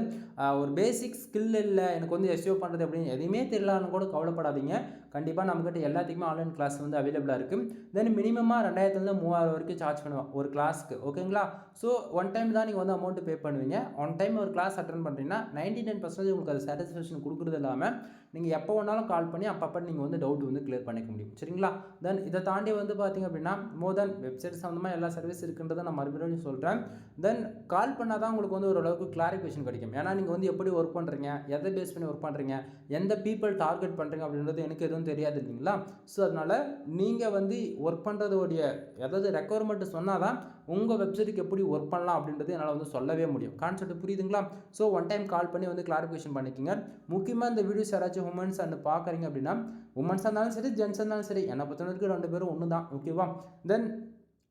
ஒரு பேசிக் ஸ்கில் இல்லை, எனக்கு வந்து எஸ்இஓ பண்ணுறது அப்படின்னு எதுவுமே தெரியலான்னு கூட கவலைப்படாதீங்க. கண்டிப்பாக நம்மக்கிட்ட எல்லாத்துக்குமே ஆன்லைன் கிளாஸ் வந்து அவைலபிளாக இருக்குது. தென் மினிமமாக 2000 3000 வரைக்கும் சார்ஜ் பண்ணுவேன் ஒரு கிளாஸ்க்கு, ஓகேங்களா? ஸோ ஒன் டைம் தான் நீங்கள் வந்து அமௌண்ட்டு பே பண்ணுவீங்க. ஒன் டைம் ஒரு கிளாஸ் அட்டன் பண்ணுறீங்கன்னா 99% உங்களுக்கு அது சாட்டிஸ்ஃபேக்ஷன் கொடுக்குறது இல்லாமல் நீங்கள் எப்போ வேணாலும் கால் பண்ணி அப்பப்போ நீங்கள் வந்து டவுட் வந்து கிளியர் பண்ணிக்க முடியும், சரிங்களா? தென் இதை தாண்டி வந்து பார்த்திங்க அப்படின்னா மோர் தென் வெப்சைட் சம்மந்தமாக எல்லா சர்வீஸ் இருக்குன்றதை நான் மறுபடியும் சொல்கிறேன். தென் கால் பண்ணால் தான் உங்களுக்கு வந்து ஓரளவுக்கு கிளாரிஃபிகேஷன் கிடைக்கும். ஏன்னா நீங்கள் வந்து எப்படி ஒர்க் பண்ணுறீங்க, எதை பேஸ் பண்ணி ஒர்க் பண்ணுறீங்க, எந்த பீப்புள் டார்கெட் பண்ணுறீங்க அப்படின்றது எனக்கு எதுவும் தெரியாது இல்லைங்களா? ஸோ அதனால் நீங்கள் வந்து ஒர்க் பண்ணுறதோடைய ஏதாவது ரெக்குவயர்மெண்ட்டு சொன்னால் தான் உங்கள் வெப்சைட்டுக்கு எப்படி ஒர்க் பண்ணலாம் அப்படின்றது என்னால் வந்து சொல்லவே முடியும். கான்செப்ட் புரியுதுங்களா? ஸோ ஒன் டைம் கால் பண்ணி வந்து கிளாரிஃபிகேஷன் பண்ணிக்கோங்க. முக்கியமாக இந்த வீடியோஸ் யாராச்சும் உமன்ஸ் அண்ட் பார்க்குறீங்க அப்படின்னா, உமன்ஸாக இருந்தாலும் சரி, ஜென்ஸாக இருந்தாலும் சரி, என்னை பொறுத்தவரைக்கும் 2 பேரும் ஒன்று தான், ஓகேவா? தென்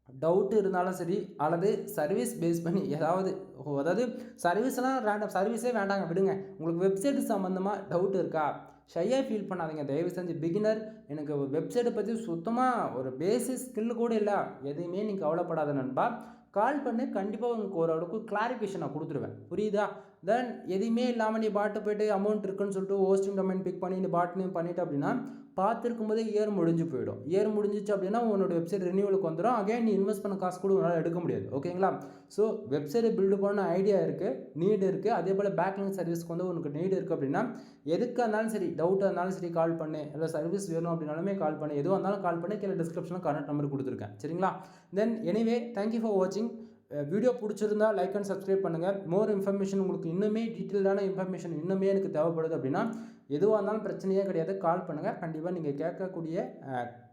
டவுட்டு இருந்தாலும் சரி, அல்லது சர்வீஸ் பேஸ் பண்ணி அதாவது சர்வீஸ்லாம் ரேண்டம் சர்வீஸே வேண்டாங்க, விடுங்க. உங்களுக்கு வெப்சைட் சம்மந்தமாக டவுட் இருக்கா, ஷையாக ஃபீல் பண்ணாதீங்க. தயவு செஞ்சு பிகினர், எனக்கு வெப்சைட்டை பற்றி சுத்தமாக ஒரு பேசிக் ஸ்கில் கூட இல்லை, எதையுமே நீங்கள் கவலைப்படாத நண்பா. கால் பண்ணி கண்டிப்பாக உங்களுக்கு ஓரளவுக்கு கிளாரிஃபிகேஷன் நான் கொடுத்துருவேன், புரியுதா? தென் எதுவுமே இல்லாமல் நீ பாட்டு போய்ட்டு அமௌண்ட் இருக்குன்னு சொல்லிட்டு ஹோஸ்டிங் டொமைன் பிக் பண்ணி நீ பாட்னையும் பண்ணிவிட்டு அப்படின்னா பார்த்துருக்கும் போதே இயர் முடிஞ்சு போயிடும். இயர் முடிஞ்சிச்சு அப்படின்னா உன்னோட வெப்சைட் ரினியூவலுக்கு வந்துடும். அகைன் நீ இன்வெஸ்ட் பண்ண காசு கூட உன்னால் எடுக்க முடியாது, ஓகேங்களா? ஸோ வெப்சைட்டை பில்டு பண்ண ஐடியா இருக்குது, நீடு இருக்குது. அதே போல் பேக்லிங்க் சர்வீஸ்க்கு வந்து உனக்கு நீடு இருக்குது அப்படின்னா எதுக்காக இருந்தாலும் சரி, டவுட்டாக இருந்தாலும் சரி கால் பண்ணு, இல்லை சர்வீஸ் வேணும் அப்படின்னாலுமே கால் பண்ணு, எதுவாக இருந்தாலும் கால் பண்ணி கீழே டிஸ்கிரிப்ஷனில் கரெக்ட் நம்பர் கொடுத்துருக்கேன், சரிங்களா? தென் எனிவே தேங்க்யூ ஃபார் வாட்சிங். வீடியோ பிடிச்சிருந்தா லைக் அண்ட் சப்ஸ்கிரைப் பண்ணுங்கள். மோர் இன்ஃபர்மேஷன் உங்களுக்கு இன்னுமே டீட்டெயில்டான இன்ஃபர்மேஷன் இன்னுமே எனக்கு தேவைப்படுது அப்படின்னா எதுவாக இருந்தாலும் பிரச்சனையே கிடையாது, கால் பண்ணுங்கள். கண்டிப்பாக நீங்கள் கேட்கக்கூடிய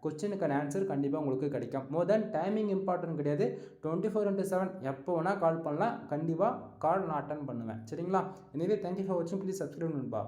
கொஸ்டினுக்கான ஆன்சர் கண்டிப்பாக உங்களுக்கு கிடைக்கும். மோர் தென் டைமிங் இம்பார்ட்டன்ட் கிடையாது, 24/7 எப்போ வேணால் கால் பண்ணலாம். கண்டிப்பாக கால் நான் அட்டன் பண்ணுவேன், சரிங்களா? எனவே தேங்க்யூ ஃபார் வாட்சிங். ப்ளீஸ் சப்ஸ்கிரைப் நண்பா.